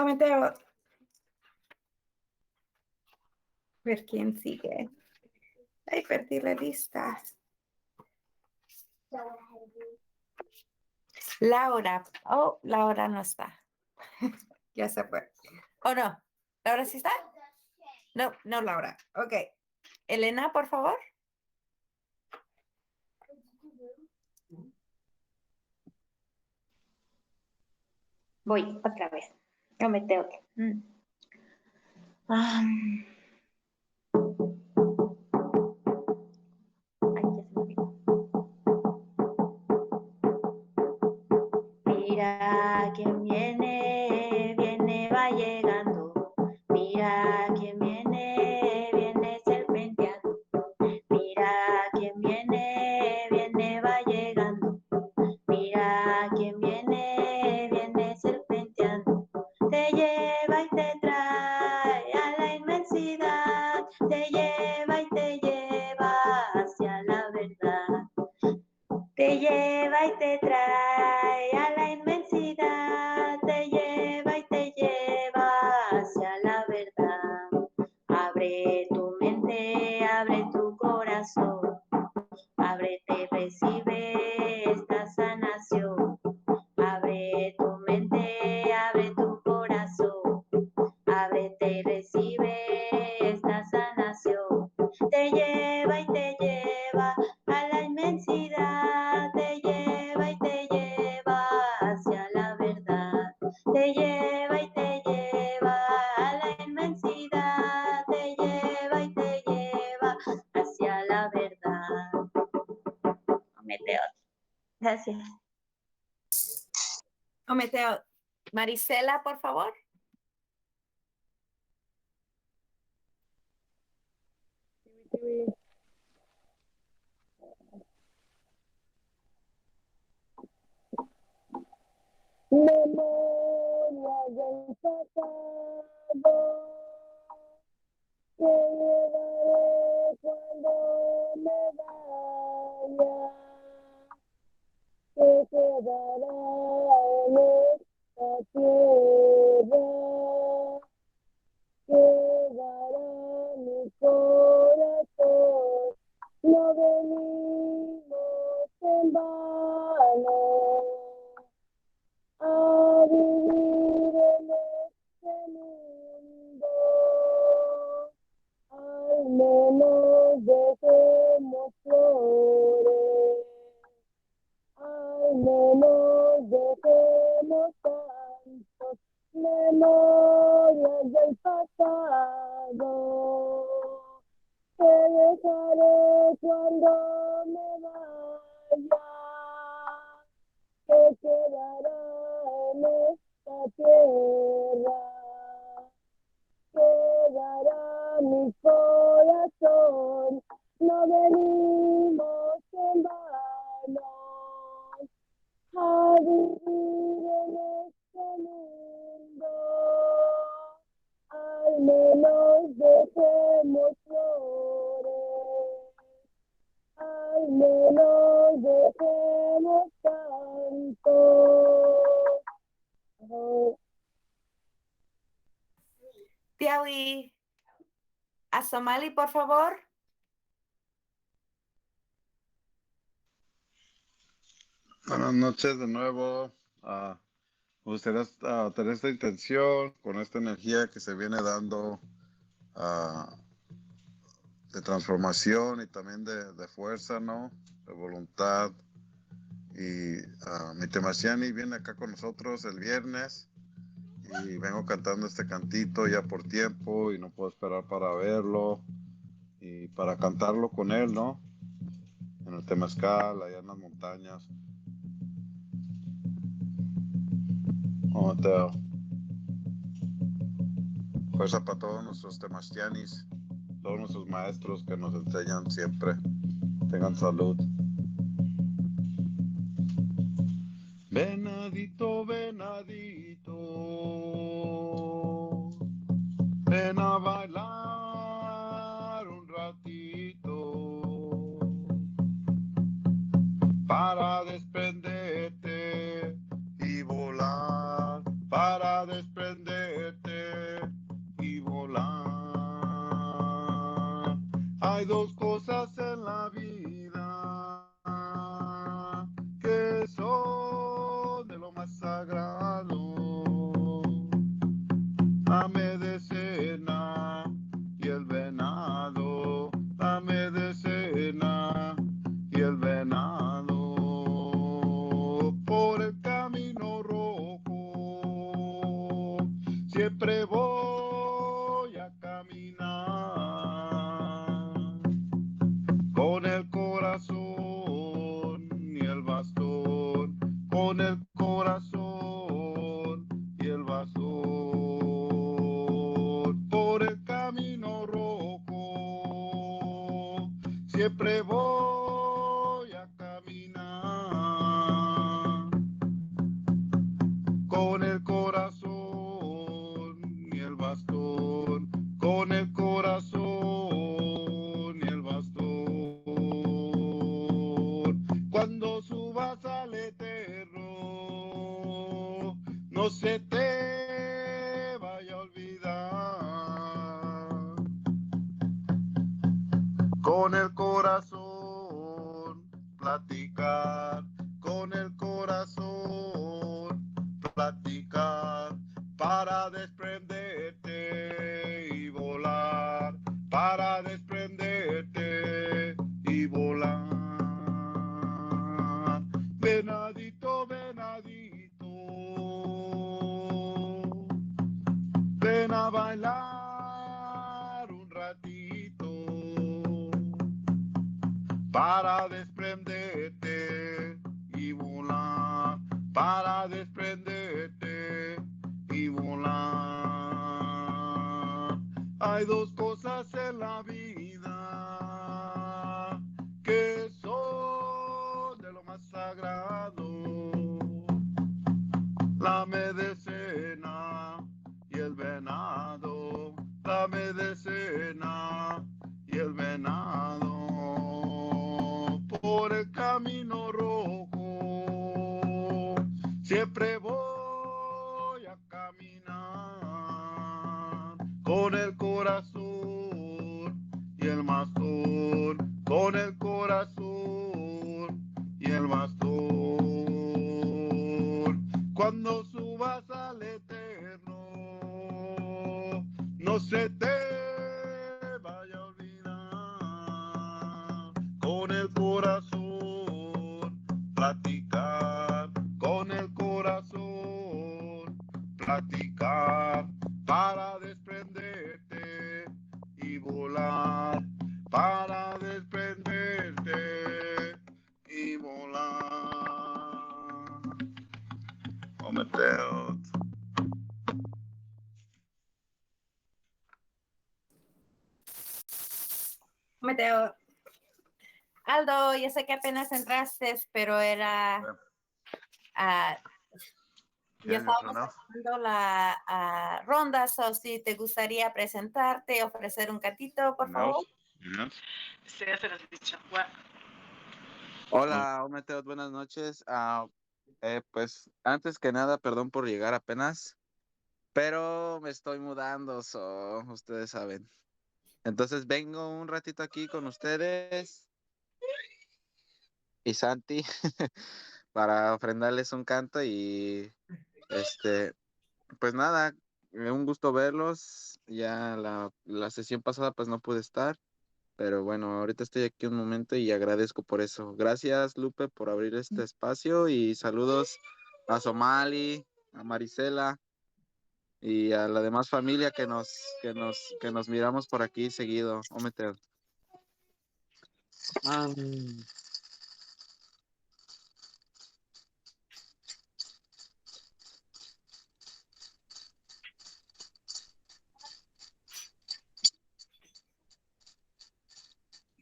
Mateo, ver quién sigue. Ay, perdí la lista. Laura. Oh, Laura no está. Ya se fue. ¿O no? ¿Laura sí está? No, no, Laura. Ok. Elena, por favor. Voy otra vez. No me tengo que. Ay, ya se me olvidó. Mira quién viene, viene, va llegando. Mira quién viene, viene serpenteando. Mira quién viene, viene, va llegando. Mira quién viene, viene serpenteando. Te lleva y te trae a la inmensidad. Te lleva y te lleva hacia la verdad. Te lleva y te trae a la inmensidad, te lleva y te lleva hacia la verdad. Abre tu mente, abre tu corazón, ábrete y recibe esta sanación. Abre tu mente, abre tu corazón, ábrete y recibe esta sanación. Te lleva y te lleva a la inmensidad, te lleva y te lleva hacia la verdad. Te lleva y te lleva a la inmensidad, te lleva y te lleva hacia la verdad. Meteo. Gracias. Mateo. Marisela, por favor. Memoria del pasado que llevaré cuando me vaya, que quedará en esta tierra, quedará en mi corazón. No venimos en vano a vivir en este mundo, al menos dejemos flores, al menos dejemos cantos, memorias del pasado, que dejaré cuando me vaya, que quedará en esta tierra, mi corazón, no venimos en vano a vivir en este mundo. Al menos dejemos flores, al menos dejemos canto. Tiawi, a Somali, por favor. Buenas noches de nuevo. Me gustaría tener esta intención, con esta energía que se viene dando de transformación y también de fuerza, ¿no? De voluntad. Y mi Temasiani viene acá con nosotros el viernes y vengo cantando este cantito ya por tiempo y no puedo esperar para verlo y para cantarlo con él, ¿no? En el Temazcal, allá en las montañas. Oh, Mateo. Fuerza para todos nuestros Temaztianis, todos nuestros maestros que nos enseñan siempre. Tengan salud. Venadito, venadito, ven a bailar un ratito para desprenderte y volar, para desprenderte y volar. Hay dos cosas en la vida que son de lo más sagrado: la medicina y el venado, la medicina y el venado. Por el camino rojo siempre voy a caminar, con el corazón y el bastón, con el corazón y el bastón. Por el camino rojo siempre voy a caminar, con el corazón y el bastón, con el corazón y el bastón. Cuando subas al eterno, no se te vaya a olvidar, con el corazón platicar, con el corazón platicar, para desprenderte y volar, para desprenderte y volar. Venadito, venadito, ven a bailar un ratito para desprenderte y volar, para desprenderte y volar. Hay dos cosas en la vida que son de lo más sagrado: la medicina y el venado, la medicina y el venado. Por el camino rojo siempre voy a caminar, con el corazón y el bastón, con el corazón y el bastón. Cuando subas al eterno, no se te vaya a olvidar, con el corazón platicar, con el corazón platicar, para desprenderte y volar, para desprenderte y volar. Oh, Mateo. Mateo. Aldo, yo sé que apenas entraste, pero era... ya estábamos haciendo la ronda, so si te gustaría presentarte, ofrecer un gatito, por favor. Sí, ya se los he dicho. Bueno. Hola, Ometeos, buenas noches. Pues antes que nada, perdón por llegar apenas, pero me estoy mudando, ustedes saben. Entonces vengo un ratito aquí con ustedes y Santi para ofrendarles un canto y pues nada, un gusto verlos. Ya la sesión pasada pues no pude estar. Pero bueno, ahorita estoy aquí un momento y agradezco por eso. Gracias, Lupe, por abrir este espacio y saludos a Somali, a Marisela y a la demás familia que nos miramos por aquí seguido. Ómete.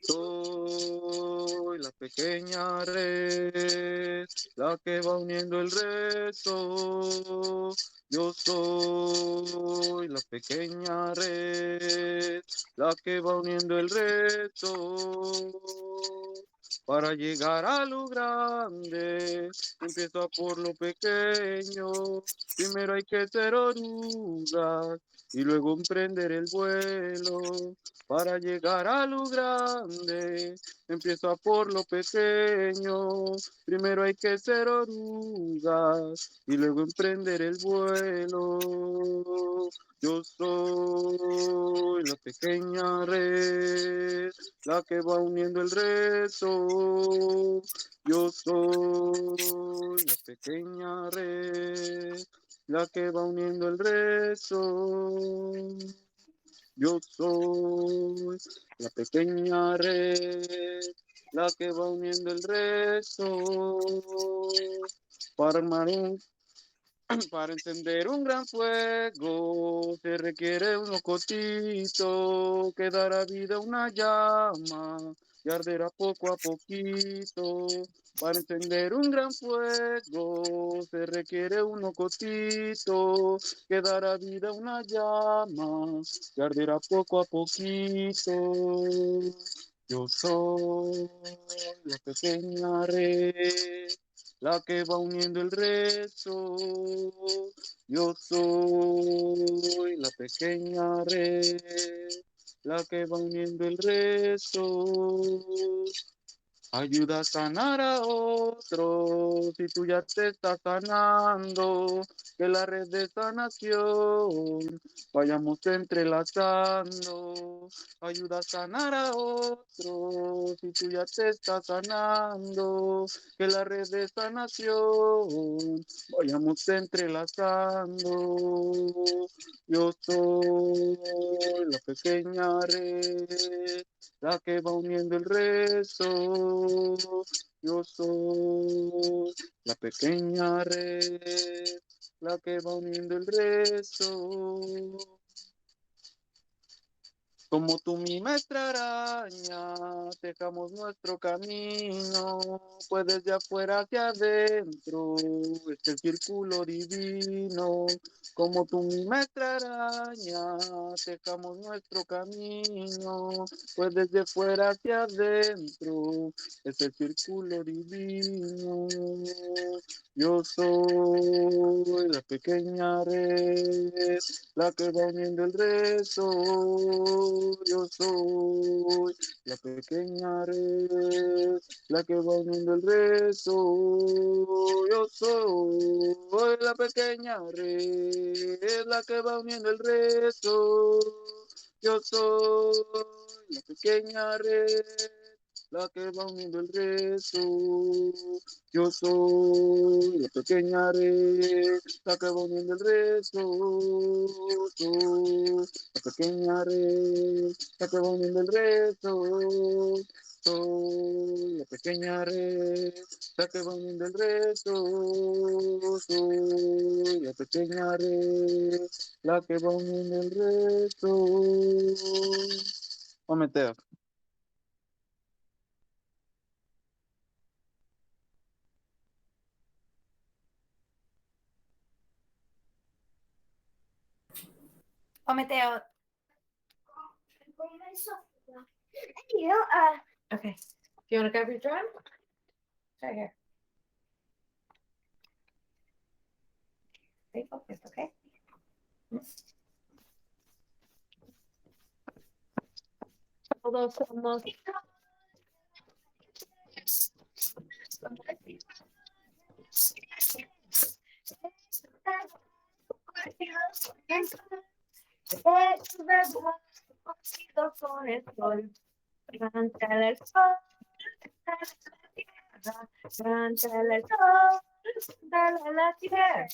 Soy la pequeña red, la que va uniendo el resto. Yo soy la pequeña red, la que va uniendo el resto. Para llegar a lo grande, empieza por lo pequeño. Primero hay que ser orugas y luego emprender el vuelo. Para llegar a lo grande, empieza por lo pequeño. Primero hay que ser orugas y luego emprender el vuelo. Yo soy la pequeña red, la que va uniendo el resto. Yo soy la pequeña red, la que va uniendo el resto. Yo soy la pequeña red, la que va uniendo el resto. Para armar para encender un gran fuego se requiere un locotito que dará vida a una llama y arderá poco a poquito. Para encender un gran fuego se requiere un locotito que dará vida a una llama y arderá poco a poquito. Yo soy la pequeña red, la que va uniendo el resto. Yo soy la pequeña red, la que va uniendo el resto. Ayuda a sanar a otros si tú ya te estás sanando, que la red de sanación vayamos entrelazando. Ayuda a sanar a otros si tú ya te estás sanando, que la red de sanación vayamos entrelazando. Yo soy la pequeña red, la que va uniendo el resto. Yo soy la pequeña red, la que va uniendo el resto. Como tú, mi maestra araña, dejamos nuestro camino, pues desde afuera hacia adentro, es el círculo divino. Como tú, mi maestra araña, dejamos nuestro camino, pues desde fuera hacia adentro, es el círculo divino. Yo soy la pequeña red, la que va uniendo el resto. Yo soy la pequeña red, la que va uniendo el resto. Yo soy la pequeña red, la que va uniendo el resto. Yo soy la pequeña red, la que va uniendo el resto. Yo soy la pequeña red, la que va uniendo el resto. Soy la pequeña red, la que va uniendo el resto. Soy la pequeña red, la que va uniendo el resto. Soy la pequeña red, la que va uniendo el resto. Ometeo. Mateo. You, Okay. Do you want to grab your drum? Right here. Stay focused, okay? Todos somos con el sol. Cántale el sol, cántale el sol, cántale la tierra,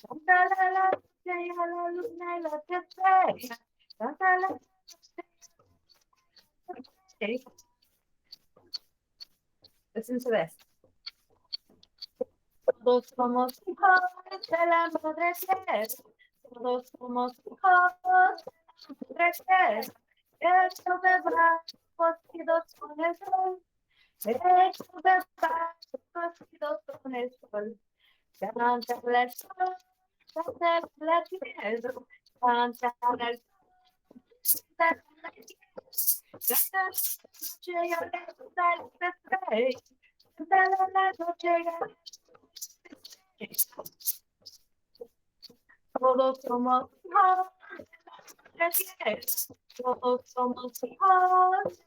cántale la noche y a la luna y las estrellas, cántale. Okay. Listen to this. Todos somos hijos de la madre tierra, todos somos hijos de la madre tierra, hechos de brazos cocidos con el sol, hechos de brazos cocidos con el sol. Cántale el sol, cántale la tierra, cántale el sol, cántale la tierra, cántale la noche y a la luna y las estrellas, cántale la noche y a la todos somos hijos de la tierra, todos somos hijos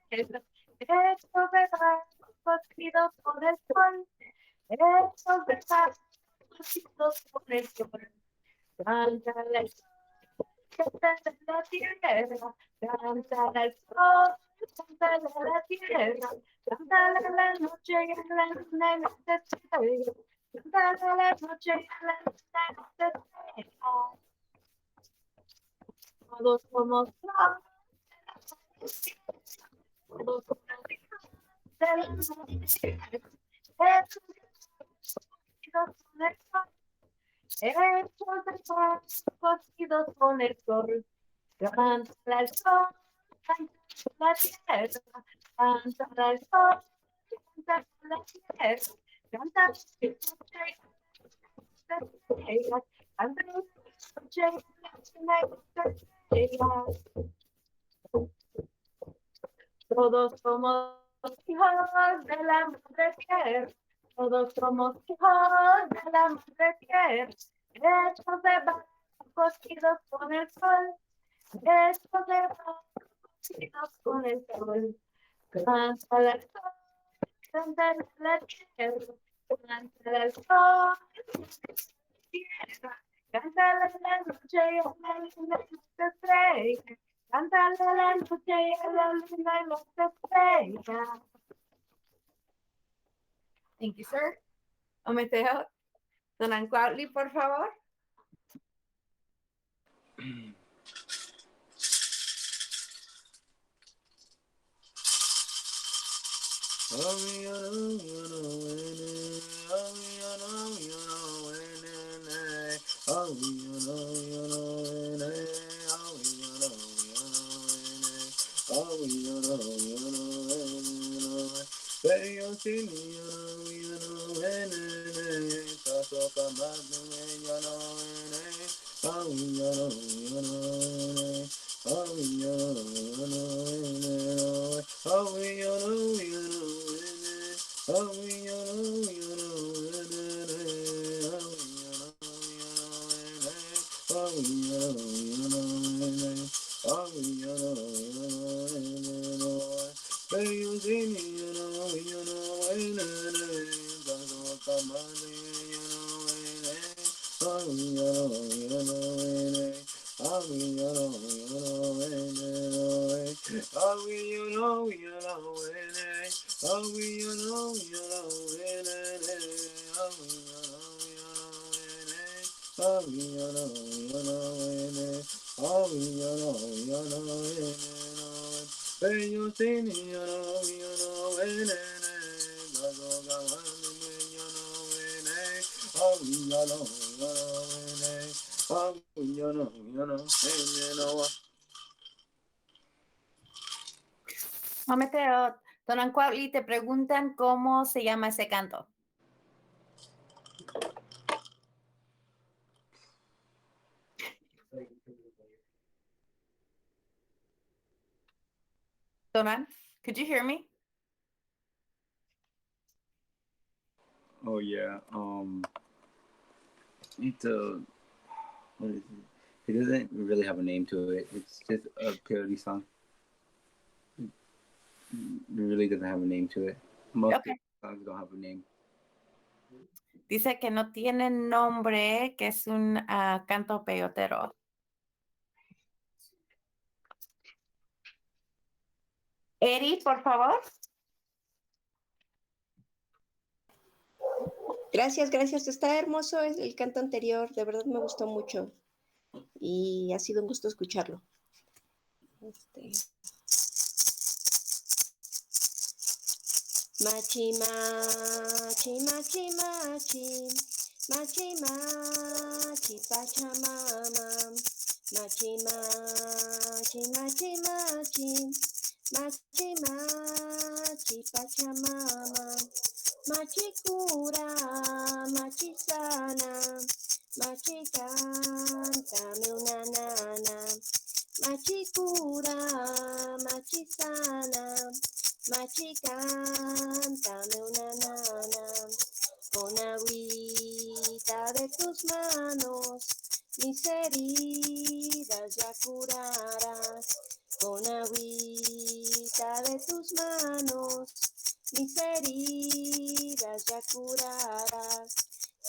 de la tierra, hechos de brazos cocidos con el sol, hechos de brazos cocidos con el sol. Cántale el sol, cántale la tierra, cántale el sol, cántale la tierra, cántale la noche y a la luna y las estrellas, cántale la noche y a la luna y las estrellas. Todos somos todos somos de la hechos de brazos cocidos con el sol, cántale al sol, cántale la tierra, cántale al sol, cántale la tierra, cántale la estrellas, cántale la noche y la estrellas. Todos somos hijos de la madre tierra, todos somos hijos de la madre tierra, hechos de brazos cocidos con el sol, hechos de brazos cocidos con el sol. Cántale al sol, cántale la tierra, cántale al sol, tierra, cántale la noche y a la luna y las estrellas, cántale la noche y a la luna y las estrellas. Thank you, sir. Mateo. Don Ancuautli, por favor. Mateo, Don Ancuautli, te preguntan cómo se llama ese canto. Donan, could you hear me? Oh yeah. It's a what is it? It doesn't really have a name to it. It's just a parody song. It really doesn't have a name to it. Most Okay. songs don't have a name. Dice que no tiene nombre, que es un canto peyotero. Eri, por favor. Gracias, gracias. Está hermoso el canto anterior. De verdad me gustó mucho. Y ha sido un gusto escucharlo. Machi, machi, machi, machi. Machi, machi, pachamama. Machi, machi, machi, machi. Machi, machi, pachamama. Machi cura, machi sana. Machi cántame una nana. Machi cura, machi sana. Machi cántame una nana. Con agüita de tus manos, mis heridas ya curarás. Con agüita de tus manos, mis heridas ya curarás.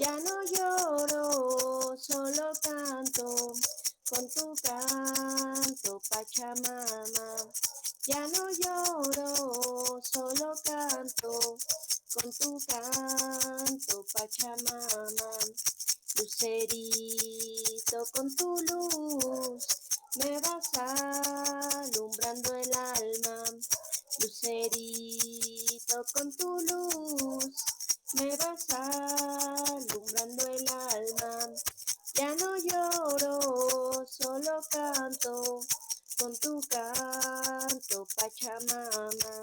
Ya no lloro, solo canto, con tu canto, Pachamama. Ya no lloro, solo canto, con tu canto, Pachamama. Lucerito, con tu luz, me vas alumbrando el alma. Lucerito, con tu luz, me vas alumbrando el alma. Ya no lloro, solo canto, con tu canto, Pachamama.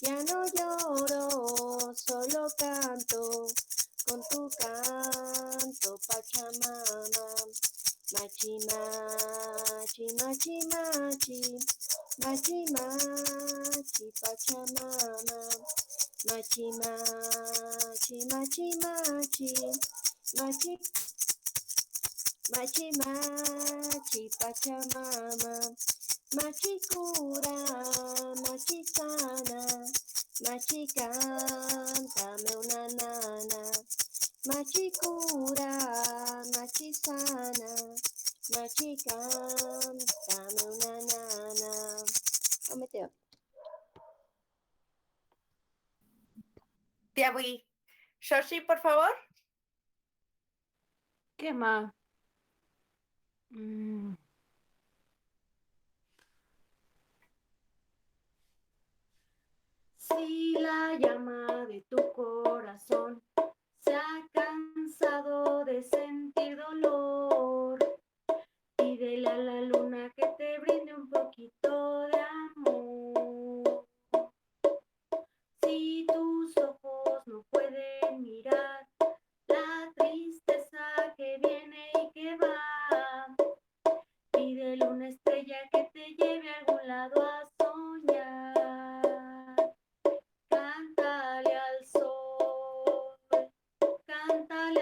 Ya no lloro, solo canto, con tu canto, Pachamama. Machi, machi, machi, machi. Machi, machi, Pachamama. Machi, machi, machi, machi. Machi, machi, machi, Pachamama. Machi cura, machi sana. Machi cántame una nana. Machi cura, machi sana. Machi cántame una nana. Meteo. Tiawi. Shoshi, por favor. ¿Qué más? Si la llama de tu corazón se ha cansado de sentir dolor, pídele a la luna que te brinde un poquito de amor. Si tus ojos no pueden mirar la tristeza que viene y que va, pídele una estrella que te lleve a algún lado a soñar. Cántale al sol, cántale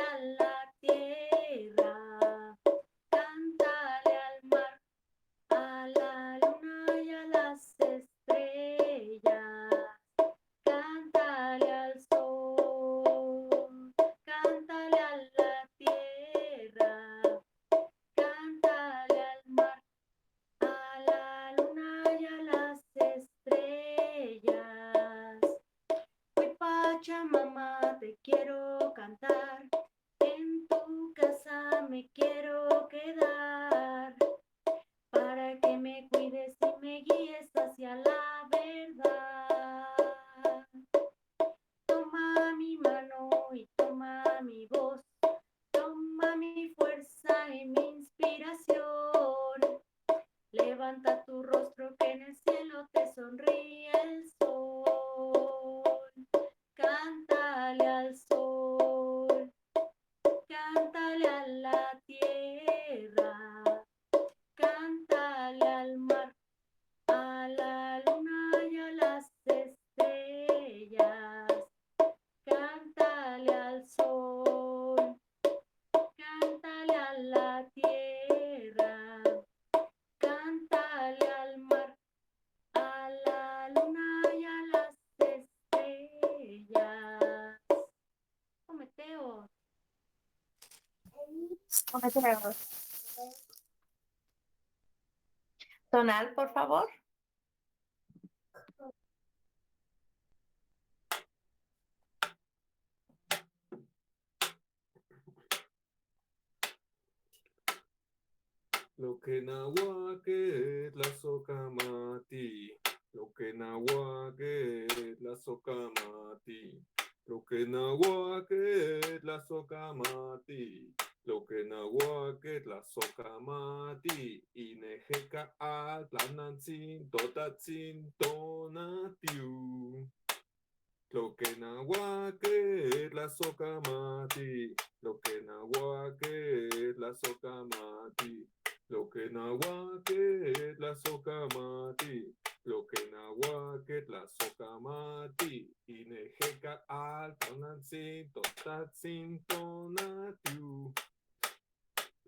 Tonal, por favor. Lo que nahuaque la socamati, lo que nahuaque la socamati, lo que nahuaque la socamati, lo que nahuaque la socamati, inejeca atlanantzin totatzin tonatiu. Lo que nahuaque la socamati, lo que nahuaque la socamati. Lo que nahuaque la socamati, lo que nahuaque la socamati, inejeca altanantzin totatzin tonatiu.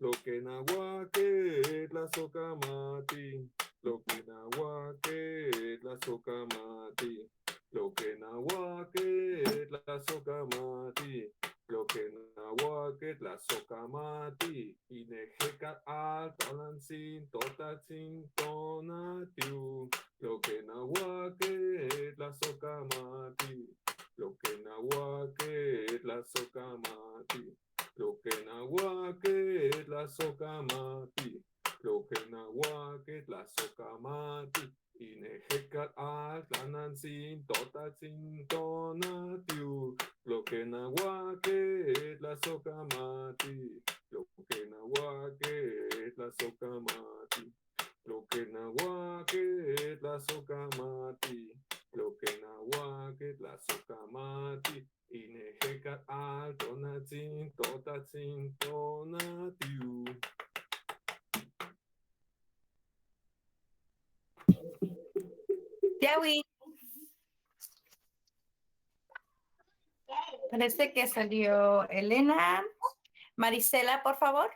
Lo que nahuaque la socamati, lo que nahuaque la socamati, lo que nahuaque la socamati. Lo que nahuaque la socamati, inejeca altanantzin totatzin tonatiu. Lo que nahuaque la socamati, lo que nahuaque la socamati, lo que nahuaque la socamati, lo que nahuaque la socamati, inejeca altanantzin totatzin tonatiu. Lo que nahuaque la socamati, lo que nahuaque la socamati, lo que nahuaque la socamati, lo que nahuaque la socamati, inejeca altanantzin totatzin tonatiu. Yawi. Parece que salió Elena. Marisela, por favor.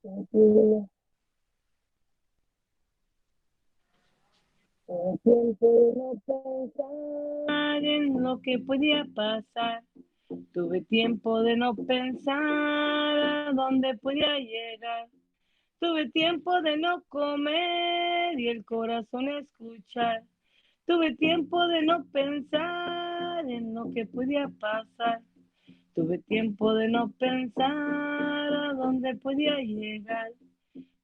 Tiempo de no pensar en lo que podía pasar. Tuve tiempo de no pensar a dónde podía llegar. Tuve tiempo de no comer y el corazón escuchar. Tuve tiempo de no pensar en lo que podía pasar. Tuve tiempo de no pensar a dónde podía llegar.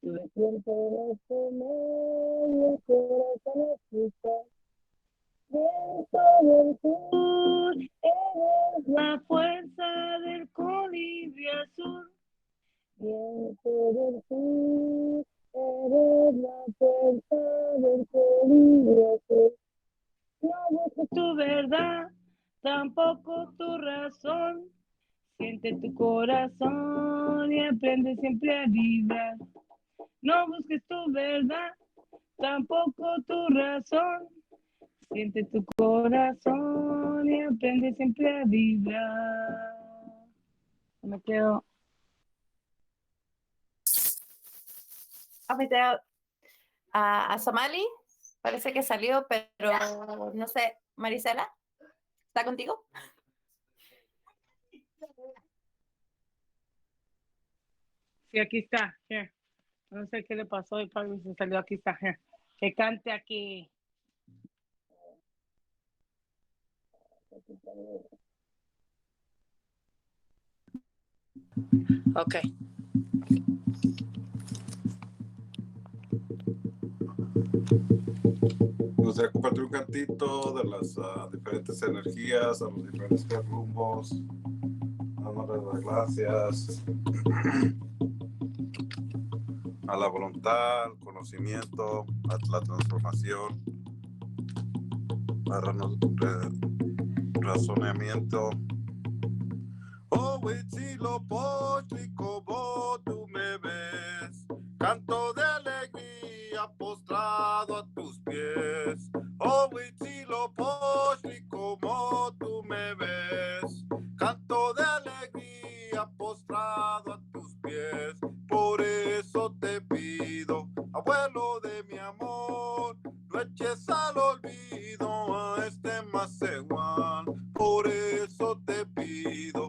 Tuve tiempo de no comer y el corazón escuchar. Viento del sur, eres la fuerza del colibrí azul. Viento del sur, eres la fuerza del colibrí azul. No busques tu verdad, tampoco tu razón. Siente tu corazón y aprende siempre a vibrar. No busques tu verdad, tampoco tu razón. Siente tu corazón y aprende siempre a vibrar. Me quedo. A Somali, parece que salió, pero no sé. Marisela, ¿está contigo? Sí, aquí está. No sé qué le pasó, el Pablo se salió, aquí está. Que cante aquí. Ok. Me gustaría compartir un cantito de las diferentes energías, a los diferentes rumbos. Dándole las gracias a la voluntad, al conocimiento, a la transformación, al razonamiento. Oh, Huitzilo Pochtli, como tú me ves, canto de alegría postrado a tus pies. Oh, Huitzilo Pochtli, como tú me ves, canto de alegría postrado a tus pies. Por eso te pido, abuelo de mi amor, no eches al olvido a este Macehuán. Por eso te pido,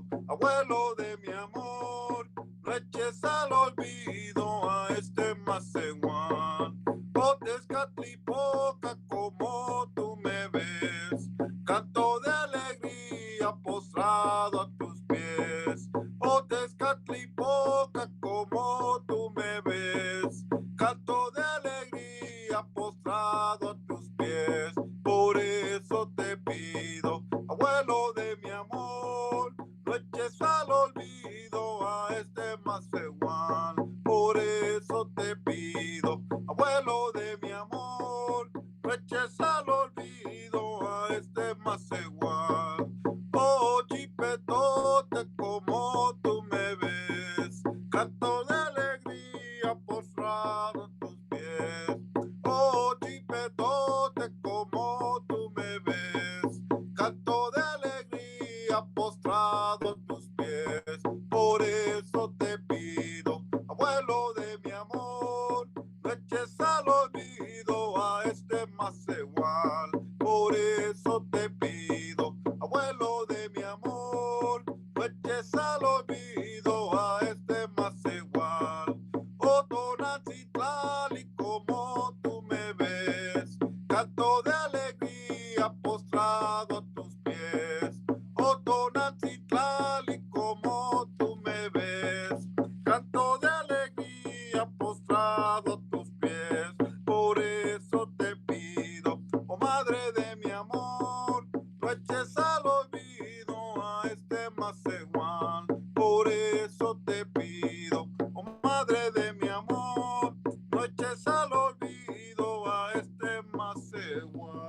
postrado a tus pies. Oh, Tezcatlipoca, como tú me ves, canto de alegría postrado a tus pies. Por eso te pido, abuelo de mi amor, no eches al olvido a este Macehual. Por eso te pido, abuelo de mi amor, no eches al olvido a este Macehual. Oh, chipetote, como tú me ves, canto de alegría postrado a tus pies. Oh, chipetote, como tú me ves, canto de alegría postrado a tus pies. Por eso te pido, abuelo de mi amor, no eches al olvido a este Macehual. Por eso te pido, abuelo de mi amor, no eches al olvido a este Macehual. Oh, Tonantzintlalli, como tú me ves, canto de alegría postrado a tus pies. Oh, Tonantzintlalli, como tú me ves, canto de alegría postrado a tus pies. Por eso te pido, oh madre de mi amor, no eches al olvido a este Macehual. Por eso te pido, oh madre de mi amor, no eches al olvido a este Macehual.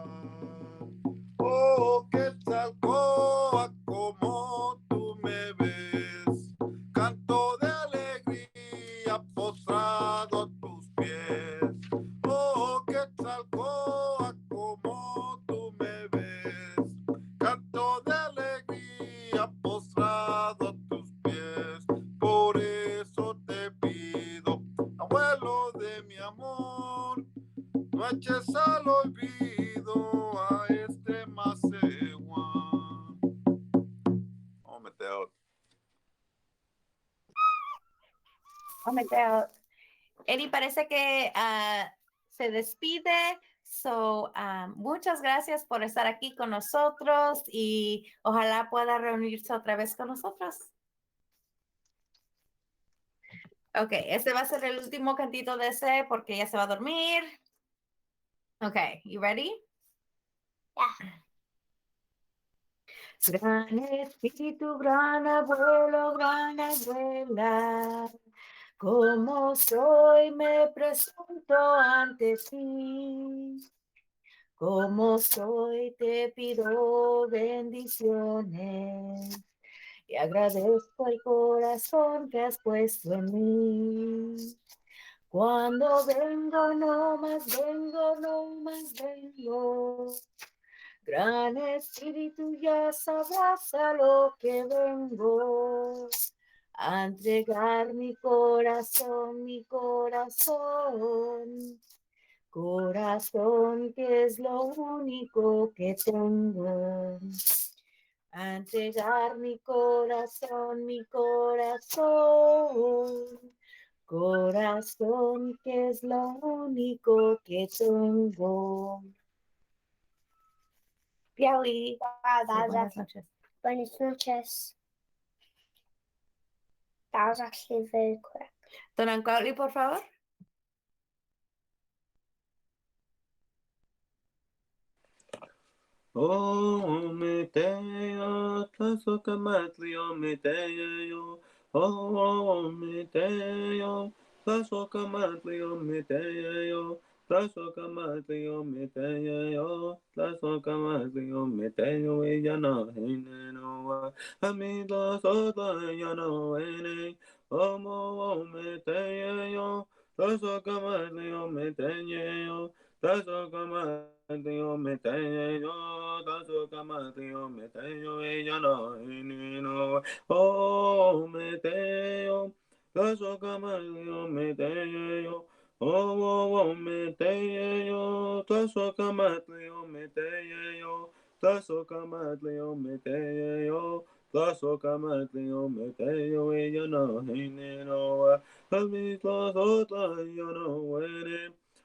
Oh, Quetzalcóatl, como tú me ves, canto de alegría postrado a tus pies. Oh, Quetzalcóatl, como tú me ves, canto de alegría postrado a tus pies. Por eso te pido, abuelo de mi amor, no eches al olvido a este Macehual. Oh, Mateo. Oh, Mateo. Eddie parece que se despide. So, muchas gracias por estar aquí con nosotros y ojalá pueda reunirse otra vez con nosotros. Ok, este va a ser el último cantito de ese porque ya se va a dormir. Ok, you ready? Gran espíritu, gran abuelo, gran abuela, como soy me presento ante ti. Como soy te pido bendiciones y agradezco el corazón que has puesto en mí. Cuando vengo, no más vengo, no más vengo. Gran Espíritu, ya sabrás a lo que vengo. A entregar mi corazón, mi corazón. Corazón, que es lo único que tengo. A entregar mi corazón, mi corazón. Corazón, que es lo único que tengo. Piaui. Buenas noches. Buenas noches. That was actually very quick. Don Ancauli, por favor. Oh, Meteo, Tlazocamatli, oh, Meteo, oh, Meteo, Tlazocamatli, oh, Meteo, Tlazocamatli, oh, Meteo, Tlazocamatli, oh, Meteo, Yana, Hinenoa, Amida, Sota, Yana, Ene, oh, Meteo, Tlazocamatli, oh, Meteo, Tlazocamatli, Meteo, Tlazocamatli, Meteo, Yana, Hinenoa, oh, Meteo, Tlazocamatli, Meteo, oh, Meteo, Tlazocamatli, Meteo, Tlazocamatli, Meteo, Tlazocamatli, Meteo, Yana, Hinenoa, Amita, Sota, Yana, Ene,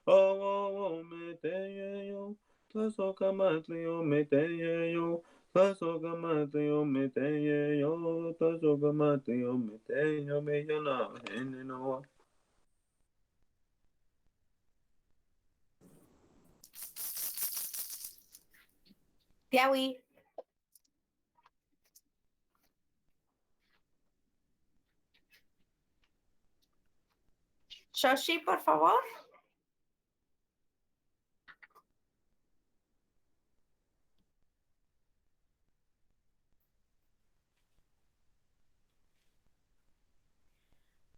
oh, Meteo, Tlazocamatli, Meteo, Pasogamate yo meteye yo, tasogamate yo mete yo me yana hene no. Tiawi. Shoshi, por favor.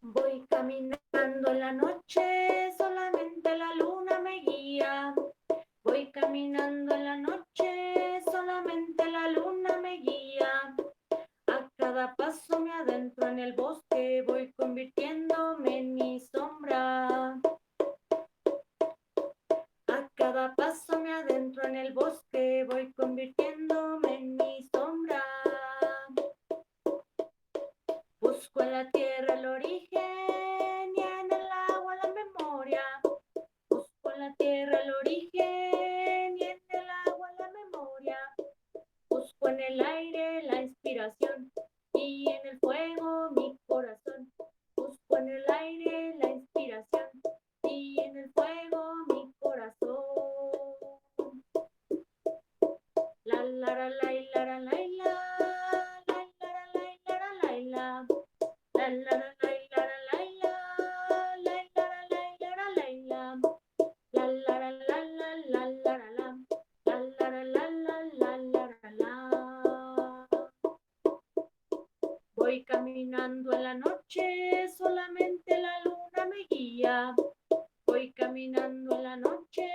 Voy caminando en la noche, solamente la luna me guía. Voy caminando en la noche, solamente la luna me guía. A cada paso me adentro en el bosque, voy convirtiéndome en mi sombra. A cada paso me adentro en el bosque, voy convirtiéndome en mi sombra. Busco en la tierra el origen y en el agua la memoria. Busco en la tierra el origen y en el agua la memoria. Busco en el aire la inspiración y en el fuego mi corazón. Busco en el aire la inspiración y en el fuego mi corazón. La la la la la la la la. La la la la la la la la la la la la la. Voy caminando en la noche, solamente la luna me guía. Voy caminando en la noche,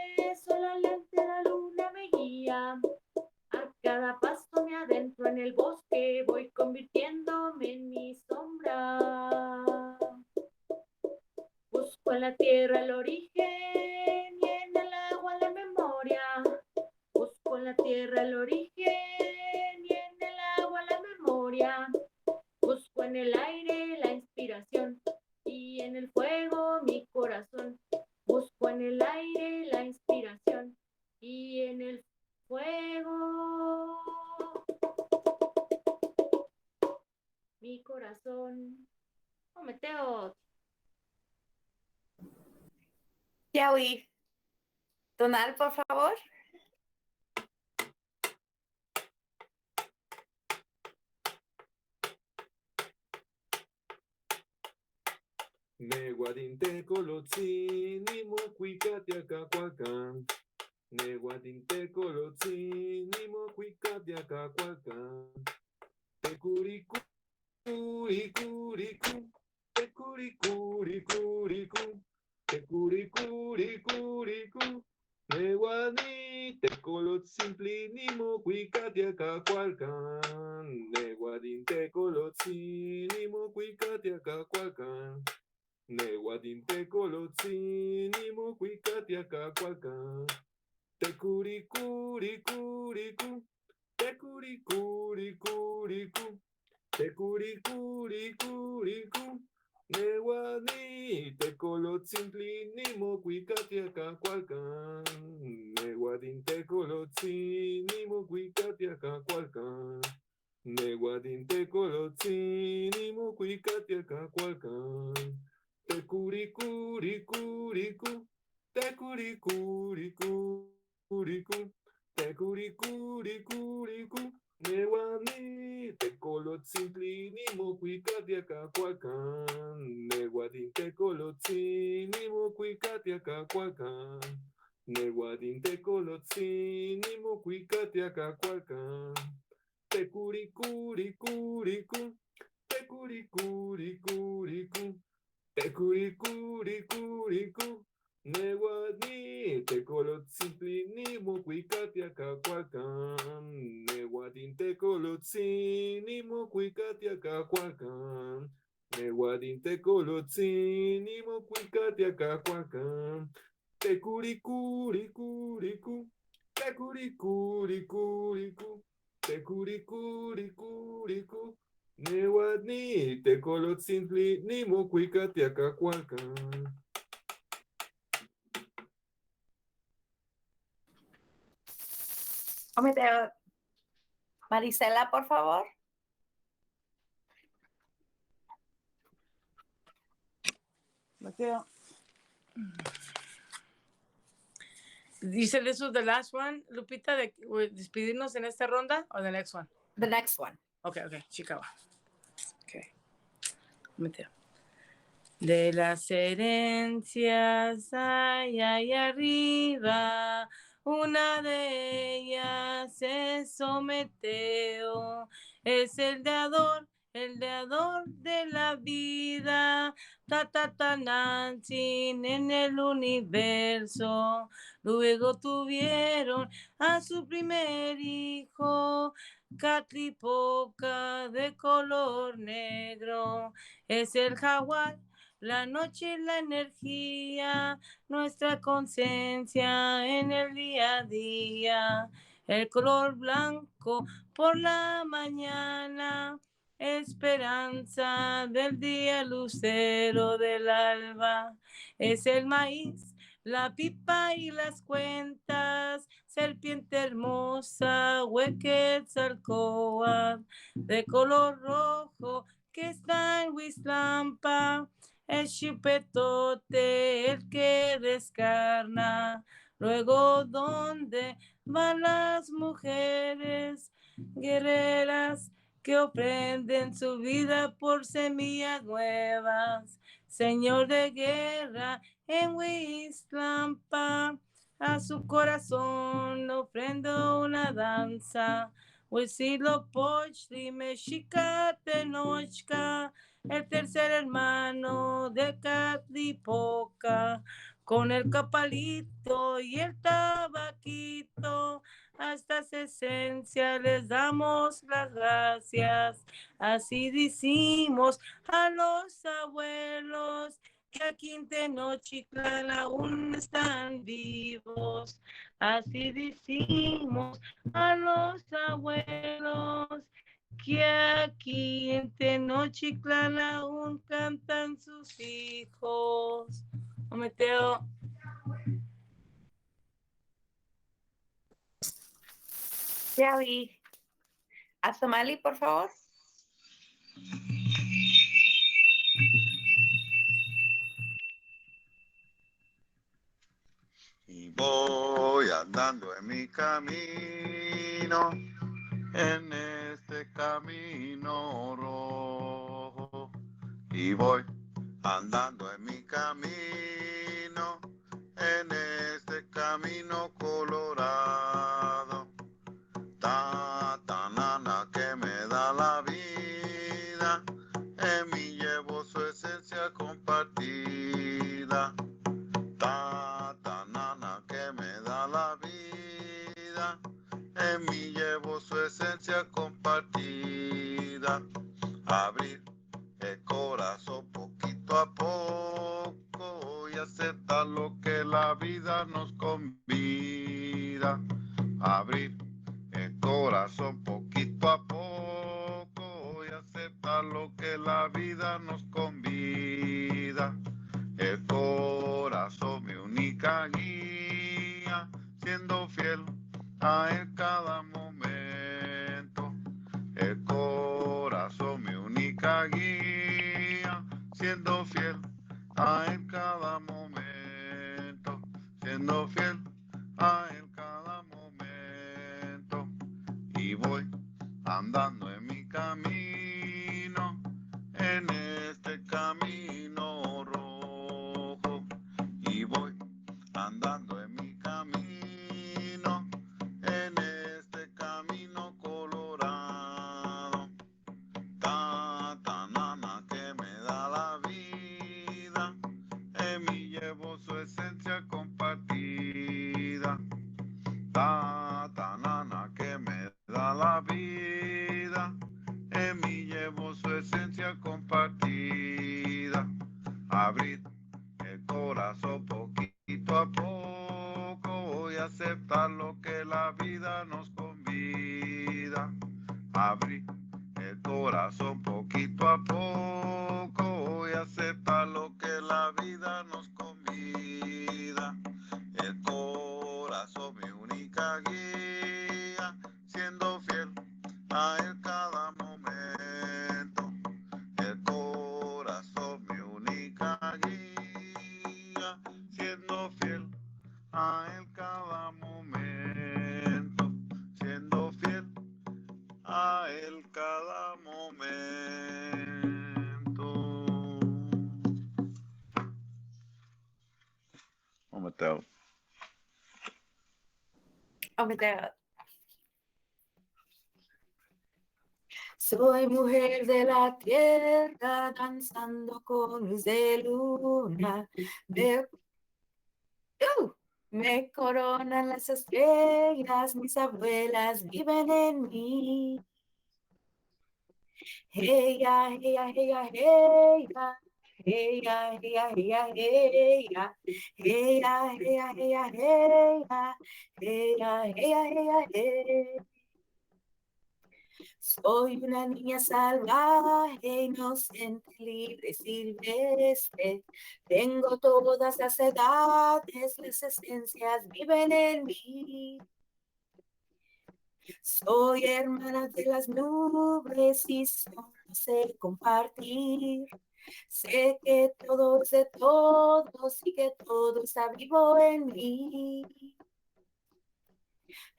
solamente la luna me guía. A cada paso me adentro en el bosque, voy convirtiéndome en mi sombra. Busco en la tierra el origen y en el agua la memoria. Busco en la tierra el origen y en el agua la memoria. Busco en el aire la inspiración y en el fuego mi corazón. Busco en el aire la inspiración y en el fuego mi corazón. Oh, Meteo. Tiawi. Tonal, por favor. Neguadinte colotzi, ni mocuicatia cacuacan. Neguadinte colotzi, ni mocuicatia cacuacan. Tecuricu, curicuricu, tecuricuricuricu, tecuricuricuricu. Neguadin, tecolotzimpli, ni mocuicatia cacualcan. Neguadin, tecolotzi, ni mocuicatia cacualcan. Neguadin, tecolotzi, ni mocuicatia cacualcan. Tecuricuricuricu, tecuricuricuricu, tecuricuricuricu. Neguadin, tecolotzintli, ni mocuicatia cacualcan. Neguadin, tecolotzi, ni mocuicatia cacualcan. Neguadin, tecolotzi, ni mocuicatia cacualcan. Tecuricuricuricu, tecuricuricuricu, tecuricuricuricu. Neguadin, tecolotzintli, ni mocuicatia cacualcan. Neguadin, tecolotzi, ni mocuicatia cacualcan. Neguadin, tecolotzi, ni mocuicatia cacualcan. Tecuricuricuricu, tecuricuricuricu, tecuricuricuricu. Neguadin, tecolotzintli, ni mocuicatia cacualcan. Neguadin, tecolotzi, ni mocuicatia cacualcan. Neguadin, tecolotzi, ni mocuicatia cacualcan. Tecuricuricuricu, tecuricuricuricu, tecuricuricuricu. Neguadin, tecolotzintli, ni mocuicatia cacualcan. Oh, Meteo. Marisela, por favor. Mateo. Dice, this was the last one, Lupita, de despedirnos en esta ronda, o the next one? The next one. Okay, Chicago. Okay. Mateo. De las herencias hay arriba, una de ellas es Someteo, es el dador de la vida, Nansin en el universo. Luego tuvieron a su primer hijo, Catlipoca de color negro, es el jaguar, la noche y la energía, nuestra conciencia en el día a día, el color blanco por la mañana, esperanza del día, lucero del alba, es el maíz, la pipa y las cuentas, serpiente hermosa, Huequetzalcóatl, de color rojo que está en Huizlampa, el chipetote, el que descarna. Luego, ¿dónde van las mujeres guerreras que ofrenden su vida por semillas nuevas? Señor de guerra en Huizlampa, a su corazón ofrendo una danza. Huitzilopochtli, Mexica, Tenochca, el tercer hermano de Catlipoca, con el capalito y el tabaquito, a estas esencias les damos las gracias. Así decimos a los abuelos que aquí en Tenochtitlán aún están vivos. Así decimos a los abuelos que aquí en Tenochtitlán aún cantan sus hijos. Mateo. Ya vi. Azamali, por favor. Y voy andando en mi camino, en este camino rojo. Y voy andando en mi camino, en este camino colorado. Nana que me da la vida, en mí llevo su esencia compartida. Nana que me da la vida, en mí llevo su esencia compartida. Abrir el corazón poquito a poco y aceptar lo que la vida nos convida. Abrir el corazón poquito a poco y aceptar lo que la vida nos convida. El corazón, mi única guía, siendo fiel a él cada momento. El corazón, mi única guía, siendo fiel a él cada momento. Siendo fiel a él cada momento. Y voy andando en mi camino, en este camino rojo. Y voy andando en mi camino, en este camino colorado. Nana que me da la vida, en mí llevo su esencia compartida. Nana que me da la vida, en mí llevo su esencia compartida. Abrir el corazón poquito a poco y aceptar lo que la vida nos convida. Abrir el corazón poquito a poco y aceptar lo que la vida nos convida. El corazón, mi única guía, siendo fiel cada momento. Oh, Mateo. Oh, Mateo. Soy mujer de la tierra, danzando con luz de luna. Me coronan las estrellas, mis abuelas viven en mí. Ella, ella, ella, ella. Ella, ella, ella, ella. Ella, ella, ella, ella. Ella, ella, ella, ella. Soy una niña salvaje, inocente, libre, silvestre. Tengo todas las edades, las esencias viven en mí. Soy hermana de las nubes y solo sé compartir. Sé que todo es de todos y que todo está vivo en mí.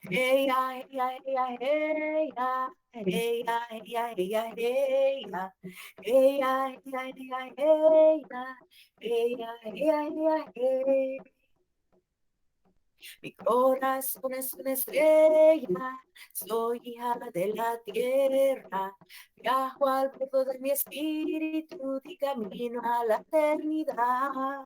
Ella, ella, ella, ella. Ella, ella, ella, ella. Ella, ella, ella, ella. Ella, ella, ella, ella. Mi corazón es una estrella, soy hija de la tierra. Viajo al borde de mi espíritu y camino a la eternidad.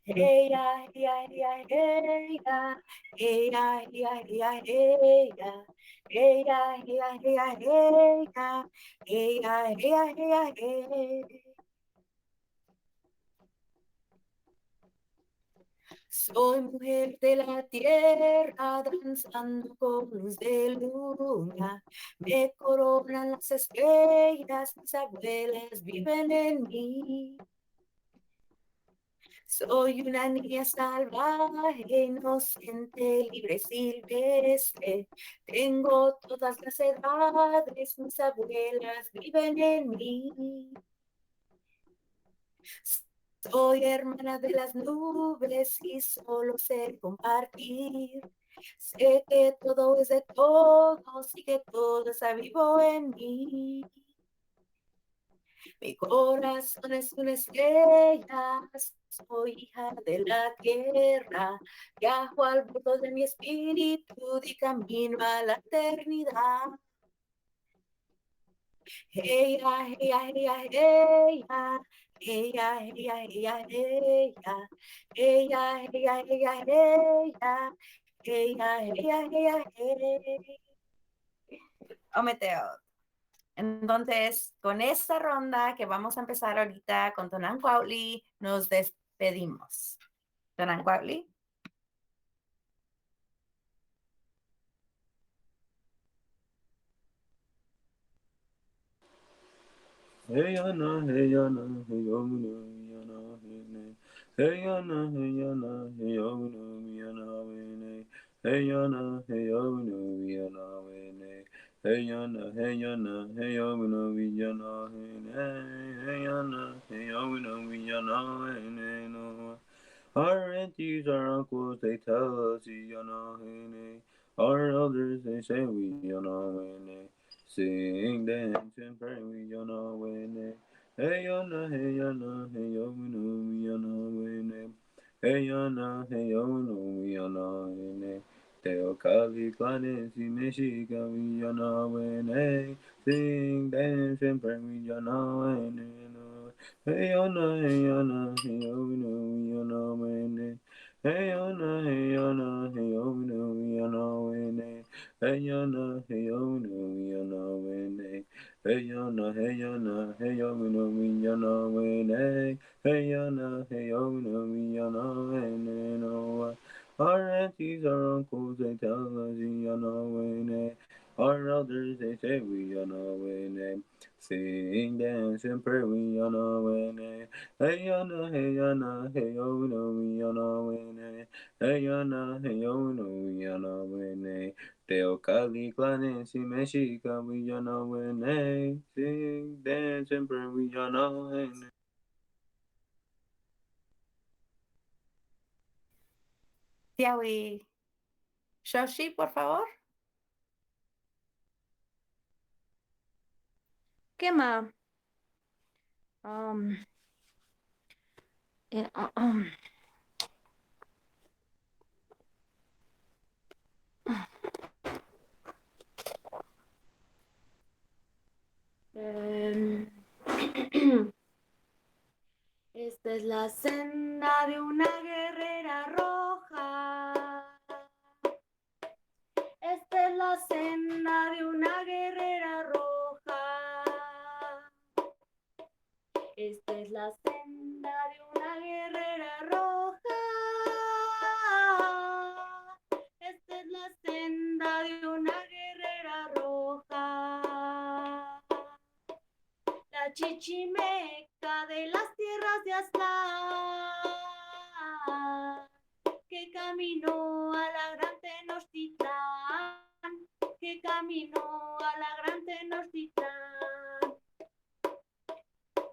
Ella, ella, ella, ella. Ella, ella, ella, ella. Ella, ella, ella, ella. Ella, ella, ella, ella. Soy mujer de la tierra, danzando con luz de luna. Me coronan las estrellas, mis abuelas viven en mí. Soy una niña salvaje, inocente, libre, silvestre. Tengo todas las edades, mis abuelas viven en mí. Soy hermana de las nubes y solo sé compartir. Sé que todo es de todos y que todo está vivo en mí. Mi corazón es una estrella, soy hija de la tierra. Viajo al borde de mi espíritu y camino a la eternidad. Ella, ella, ella, ella. Ella, ella, ella, ella. Ella, ella, ella, ella. Ella, ella, ella, ella. Ometeo. Entonces, con esta ronda que vamos a empezar ahorita con Tonan Cuautli, nos despedimos. Tonan Cuautli. Hey Anna, hey Anna, hey Omino, Yana, hey Anna, hey Anna, hey Omino, Yana, hey Anna, hey Omino, Yana, hey Anna, hey Anna, hey Omino, Yana, hey Anna, hey Omino, Yana, no. Our aunties, our uncles, they tell us, Yana, our elders, they say we, Yana, sing, dance, and pray, we yana wene. Hey yana, hey yana, hey yo no, we yana wene. Hey yana, hey yo no, we yana wene. Teo kali klane si meshika we yana wene. Sing, dance, and pray, we yana wene. Hey yana, hey yana, hey yo no, we yana wene. Hey yana, hey yana, hey yo no, we yana wene. Hey yana, hey yo no, we yana wene. Hey yana, hey yana, hey yo no, we yana wene. Hey yana, hey yo no, we yana wene. No, our aunties, our uncles, they tell us we yana wene. Our elders, they say we yana wene. Sing, dance, and pray, we yana wene. Hey yana, hey yana, hey yo no, we yana wene. Hey yana, hey yo no, we yana wene. Teo kali klane si meshika we yana wene. Sing, dance, and pray, we yana wene. Tiawi. Shoshi, por favor. esquema. Um, eh, uh, um. Em, Esta es la senda de una guerrera roja. Esta es la senda de una guerrera roja. Esta es la senda de una guerrera roja. Esta es la senda de una guerrera roja. La chichimeca de las tierras de Aztlán, que caminó a la gran Tenochtitlán, que caminó a la gran Tenochtitlán.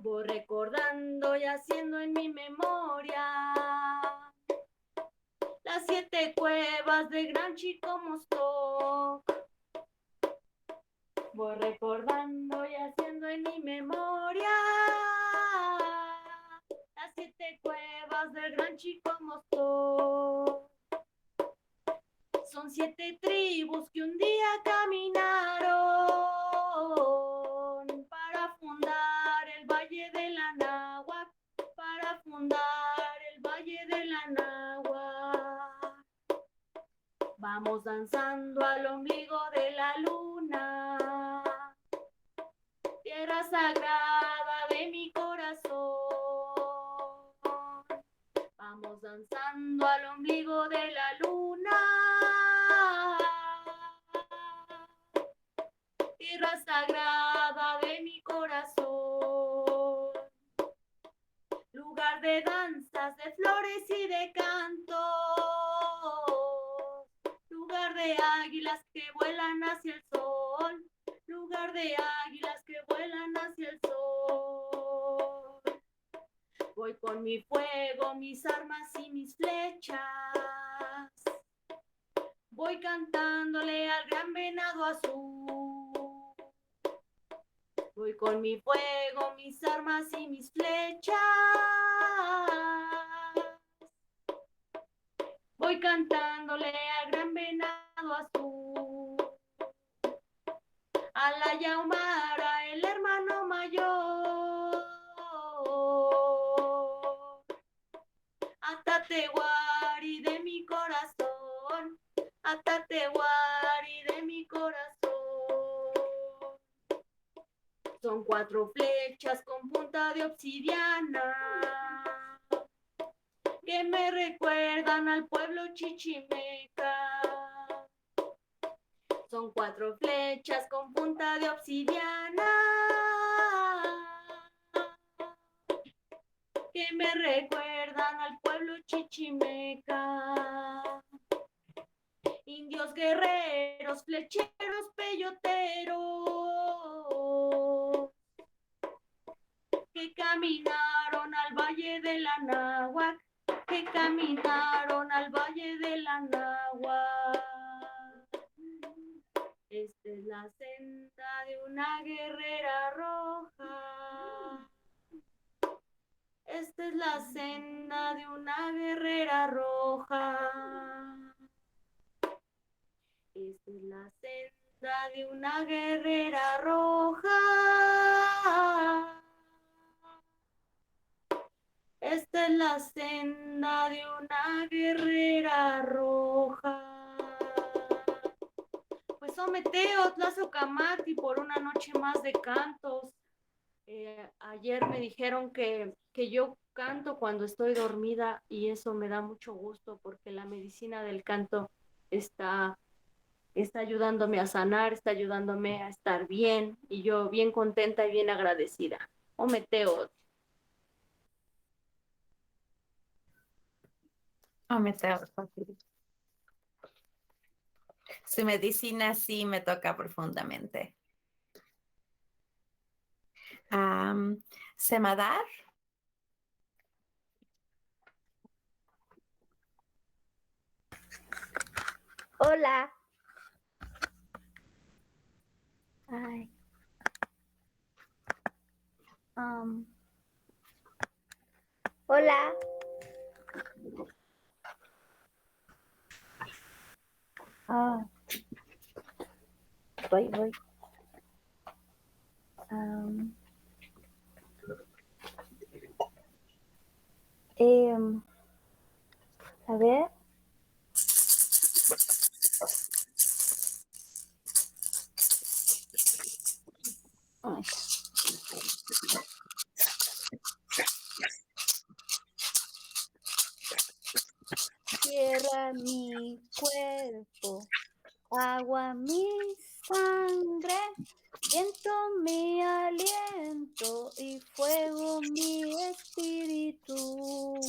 Voy recordando y haciendo en mi memoria las 7 cuevas de Gran Chico Mostoc. Voy recordando y haciendo en mi memoria las 7 cuevas del Gran Chico Mostoc. Son 7 tribus que un día caminaron para fundar el Valle de la Náhuac, para fundar el Valle de la Náhuac. Vamos danzando al ombligo de la luna, tierra sagrada de mi corazón. Vamos danzando al ombligo de la luna, tierra sagrada de mi corazón. Lugar de danzas, de flores y de cantos, lugar de águilas que vuelan hacia el sol, lugar de águilas que vuelan hacia el sol. Voy con mi fuego, mis armas y mis flechas, voy cantándole al gran venado azul. Voy con mi fuego, mis armas y mis flechas, voy cantándole al gran venado azul. A la Yaumara, el hermano mayor, a Tatewari de mi corazón, a Tatewari de mi corazón. Son 4 flechas con punta de obsidiana que me recuerdan al pueblo chichimeca. Son 4 flechas con punta de obsidiana que me recuerdan al pueblo chichimeca. Indios guerreros, flecheros, peyoteros, que caminaron al Valle de la Náhuac, que caminaron al Valle de la Náhuac. Esta es la senda de una guerrera roja. Esta es la senda de una guerrera roja. Esta es la senda de una guerrera roja. Esta es la senda de una guerrera roja. Pues Ometeo, Tlazocamati, por una noche más de cantos. Ayer me dijeron que yo canto cuando estoy dormida y eso me da mucho gusto porque la medicina del canto está ayudándome a sanar, está ayudándome a estar bien y yo bien contenta y bien agradecida. Ometeo. Ometeo. Su medicina sí me toca profundamente. Semadar. Hola. Ay. Hola. Ah, voy. A ver. Ay. Tierra mi cuerpo, agua mi sangre, viento mi aliento y fuego mi espíritu.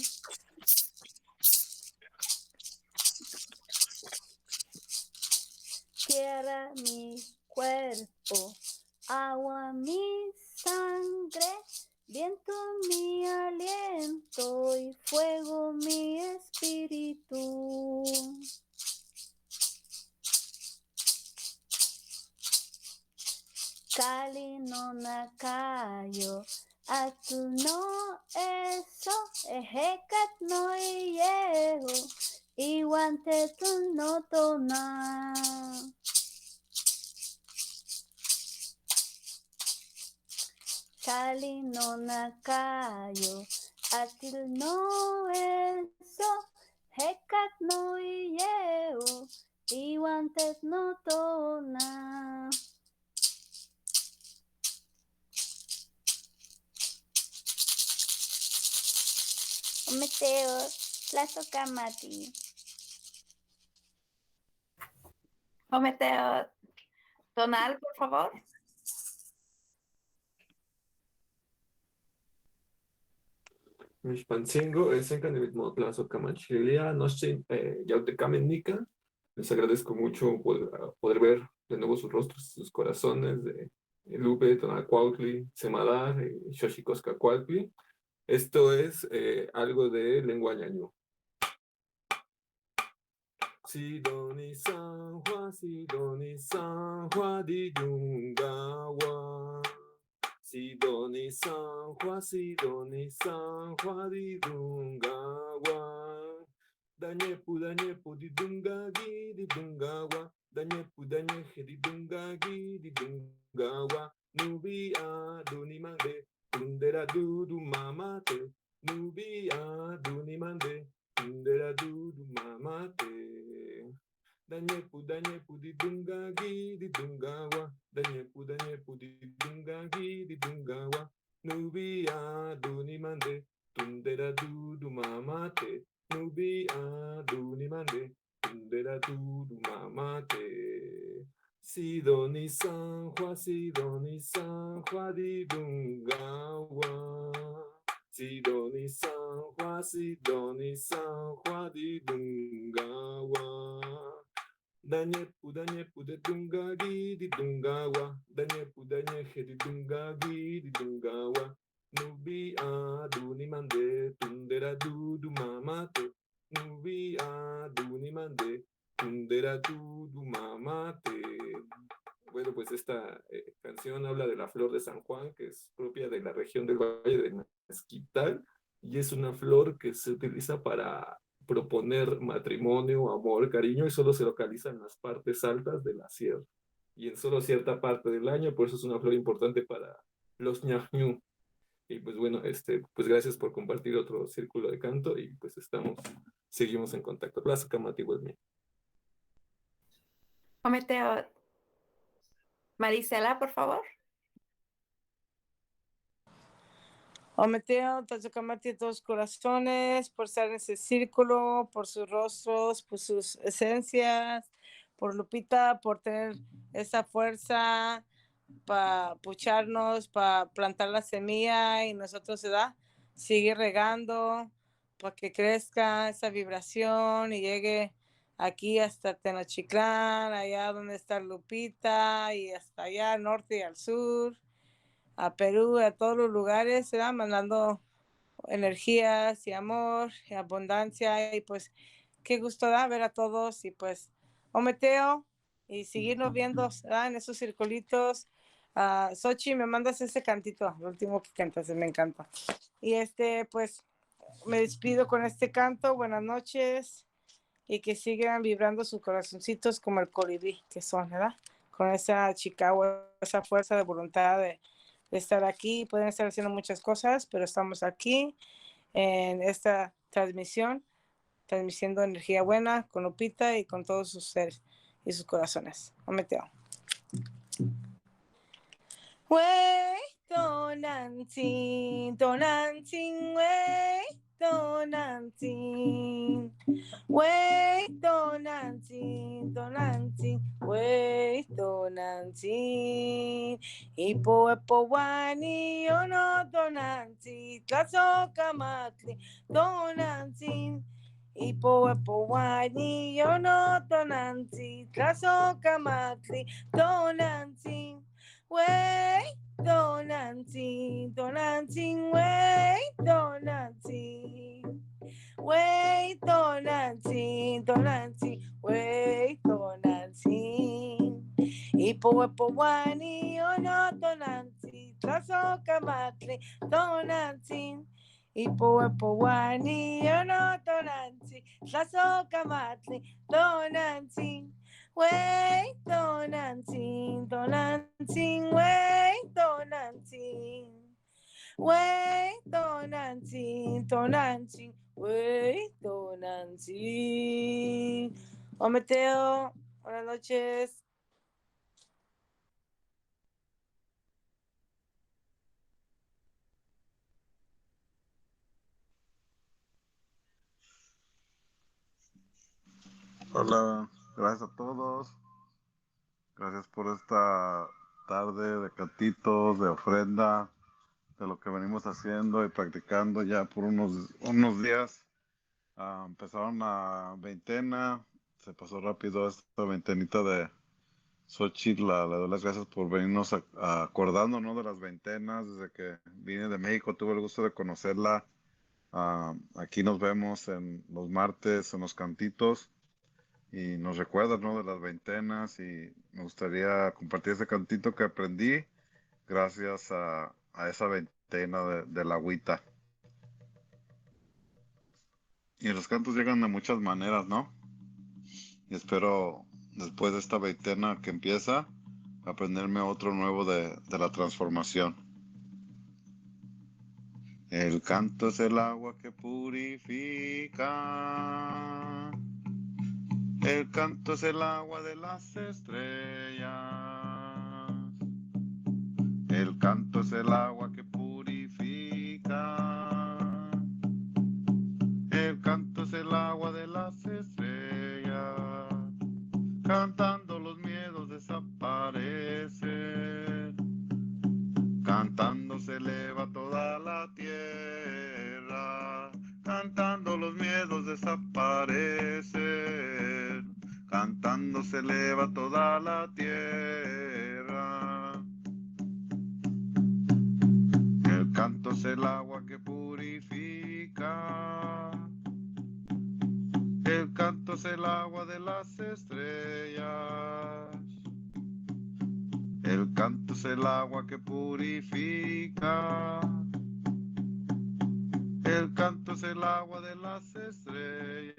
Tierra mi cuerpo, agua mi sangre, viento mi aliento y fuego mi espíritu. Kali no nakayo, atu no eso, ejekat no iyeho, iwante tu no tona. Kali no nakayo, atil no eso, hekat no iyeho, iwante no tona. Meteo, Tlazokamati. Meteo, tonal, por favor. Mixpancingo, Sencan de Mitmotlazo Camachilia, Noche, Yautecamennica. Les agradezco mucho poder ver de nuevo sus rostros, sus corazones de Lupe, Tonacuautli, Semadar, Xochicoscacuautli. Esto es algo de lengua ñañú. Sidoni San Juan, Sidoni San Juan di Yungawa. Sidoni San Juan, Sidoni San Juan di Yungawa. Dañepu di Dungagi di Dungawa. Dañepu di Dungagi di Dungawa. Nubia Dunimande, Tundera Dudu Mamate. Nubia Dunimande, Tundera Dudu Mamate. Dañepu di Dungagi di Dungawa. Dañepu di Dungagi di Dungawa. Nubia Dunimande, Tundera Dudu Mamate. Nubia Dunimande, Tundera Dudu Mamate. Sidoni San Juan, Sidoni San Juan di Dungawa. Sidoni San Juan, Sidoni San Juan di Dungawa. Dañepu de Dungagi di Dungawa. Dañepu di Dungagi di Dungawa. Nubia Dunimande, Tundera Dudu Mamate. Nubia Dunimande, Tundera Dudu Mamate. Bueno, pues esta canción habla de la flor de San Juan, que es propia de la región del Valle de Mezquital, y es una flor que se utiliza para proponer matrimonio, amor, cariño, y solo se localiza en las partes altas de la sierra, y en solo cierta parte del año, por eso es una flor importante para los ñañú. Y pues bueno, pues gracias por compartir otro círculo de canto, y pues seguimos en contacto. Plaza Camati, igualmente. Meteo. Marisela, por favor. Ometeo, Tlazokamati a todos corazones, por estar en ese círculo, por sus rostros, por sus esencias, por Lupita, por tener esa fuerza para pucharnos, para plantar la semilla y nosotros, ¿verdad? Seguir regando para que crezca esa vibración y llegue aquí hasta Tenochtitlán, allá donde está Lupita y hasta allá al norte y al sur, a Perú, a todos los lugares, ¿verdad? Mandando energías y amor y abundancia, y pues qué gusto da ver a todos, y pues Ometeo y seguirnos viendo, ¿verdad? En esos circulitos. Xochi, me mandas ese cantito, el último que cantas, me encanta. Y pues me despido con este canto. Buenas noches y que sigan vibrando sus corazoncitos como el colibrí que son, ¿verdad? Con esa Chicago, esa fuerza de voluntad de estar aquí. Pueden estar haciendo muchas cosas, pero estamos aquí en esta transmisión, transmitiendo energía buena con Lupita y con todos sus seres y sus corazones. Ometeo. Wey, tonantzin, tonantzin, wey, tonantzin. Wey, tonantzin, tonantzin, wey, tonantzin. Ipo epo wani, ono tonantzin, tlazocamatli, tonantzin. Ipo epo wani, ono tonantzin, tlazocamatli, tonantzin. Wey, tonantzin, tonantzin, wey, tonantzin. Wey, tonantzin, tonantzin, wey, tonantzin. Ipo epo wani, ono tonantzin, tlazocamatli, tonantzin. Ipo epo wani, ono tonantzin, tlazocamatli, tonantzin. Wey, tonantzin, tonantzin, wey, tonantzin. Wey, tonantzin, tonantzin, wey, tonantzin. Ometeo, buenas noches. Hola, gracias a todos. Gracias por esta tarde de cantitos, de ofrenda, de lo que venimos haciendo y practicando ya por unos días. Empezaron la veintena, se pasó rápido esta veintenita de Xochitl. Le doy las gracias por venirnos acordando, ¿no?, de las veintenas. Desde que vine de México tuve el gusto de conocerla. Aquí nos vemos en los martes en los cantitos y nos recuerda, ¿no?, de las veintenas, y me gustaría compartir ese cantito que aprendí gracias a esa veintena de la agüita. Y los cantos llegan de muchas maneras, ¿no? Y espero después de esta veintena que empieza aprenderme otro nuevo de la transformación. El canto es el agua que purifica. El canto es el agua de las estrellas. El canto es el agua que purifica. El canto es el agua de las estrellas. Cantando los miedos desaparecen. Cantando se eleva toda la tierra. Cantando los miedos desaparecen. Cantando se eleva toda la tierra. El canto es el agua que purifica. El canto es el agua de las estrellas. El canto es el agua que purifica. El canto es el agua de las estrellas.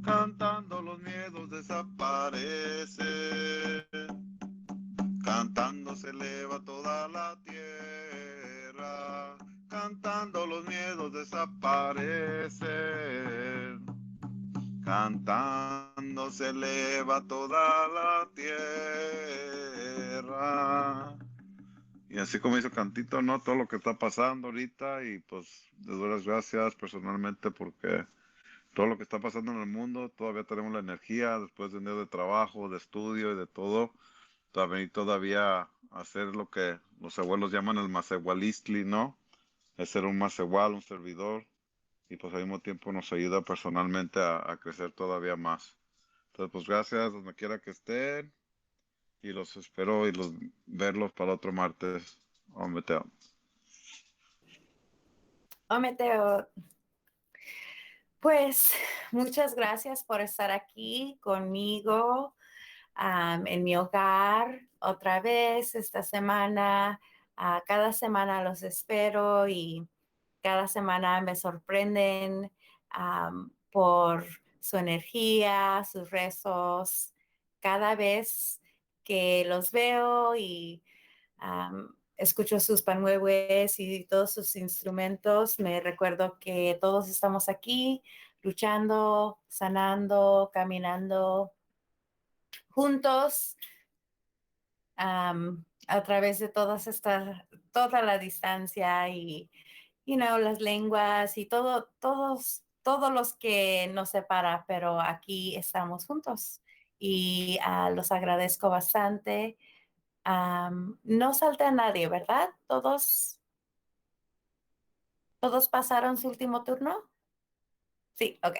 Cantando los miedos desaparecen. Cantando se eleva toda la tierra. Cantando los miedos desaparecen. Cantando se eleva toda la tierra. Y así como hizo cantito, ¿no?, todo lo que está pasando ahorita, y pues les doy las gracias personalmente porque todo lo que está pasando en el mundo, todavía tenemos la energía después de un día de trabajo, de estudio y de todo, todavía hacer lo que los abuelos llaman el masehualistli, ¿no? Es ser un masehual, un servidor, y pues al mismo tiempo nos ayuda personalmente a crecer todavía más. Entonces, pues gracias, donde quiera que estén, y los espero y verlos para otro martes. Ometeo. Ometeo. Pues muchas gracias por estar aquí conmigo en mi hogar otra vez esta semana. Cada semana los espero y cada semana me sorprenden por su energía, sus rezos. Cada vez que los veo y escucho sus panueves y todos sus instrumentos, me recuerdo que todos estamos aquí luchando, sanando, caminando juntos a través de toda la distancia y, las lenguas y todos los que nos separa, pero aquí estamos juntos y los agradezco bastante. No salté a nadie, ¿verdad? ¿Todos pasaron su último turno? Sí, ok.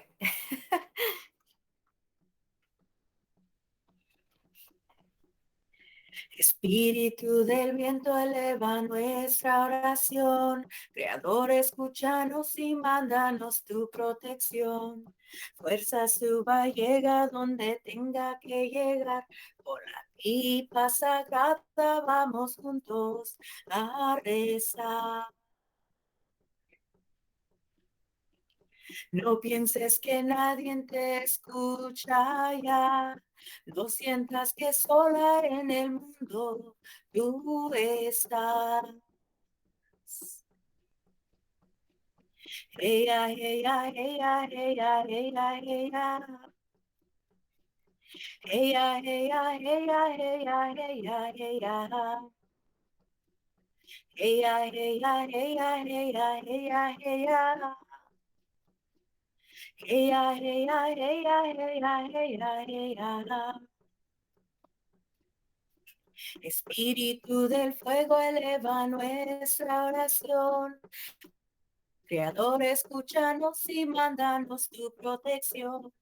Espíritu del viento, eleva nuestra oración. Creador, escúchanos y mándanos tu protección. Fuerza suba, llega donde tenga que llegar. Por la pipa sagrada vamos juntos a rezar. No pienses que nadie te escucha ya. No sientas que sola en el mundo tú estás. Ella, ella, ella, ella, ella, ella. Ella, ella, ella, ella, ella, ella. Ella, ella, ella, ella, ella, ella. Ella, ella, ella, ella, ella, ella. Espíritu del fuego, eleva nuestra oración. Creador, escúchanos y mándanos tu protección.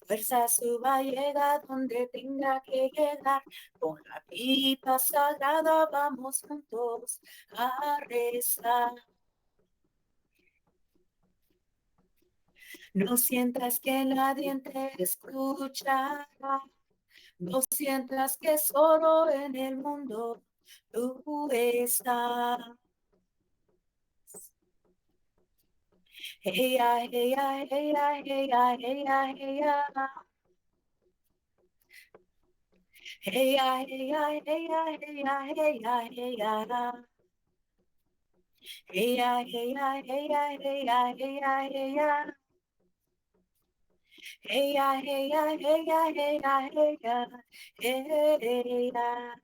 Fuerza suba, llega donde tenga que llegar. Con la pipa sagrada vamos juntos a rezar. No sientas que nadie te escuchará. No sientas que solo en el mundo tú estás. Ella, ella, ella, ella, ella, ella. Ella, ella, ella, ella, ella, ella. Ella, ella, ella, ella, ella, ella. Ella, ella, ella, ella, ella, ella.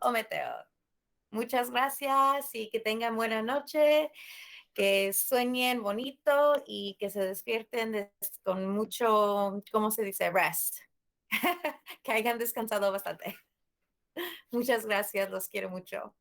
Oh, Meteo. Muchas gracias y que tengan buena noche, que sueñen bonito y que se despierten con mucho, ¿cómo se dice? Rest. Que hayan descansado bastante. Muchas gracias, los quiero mucho.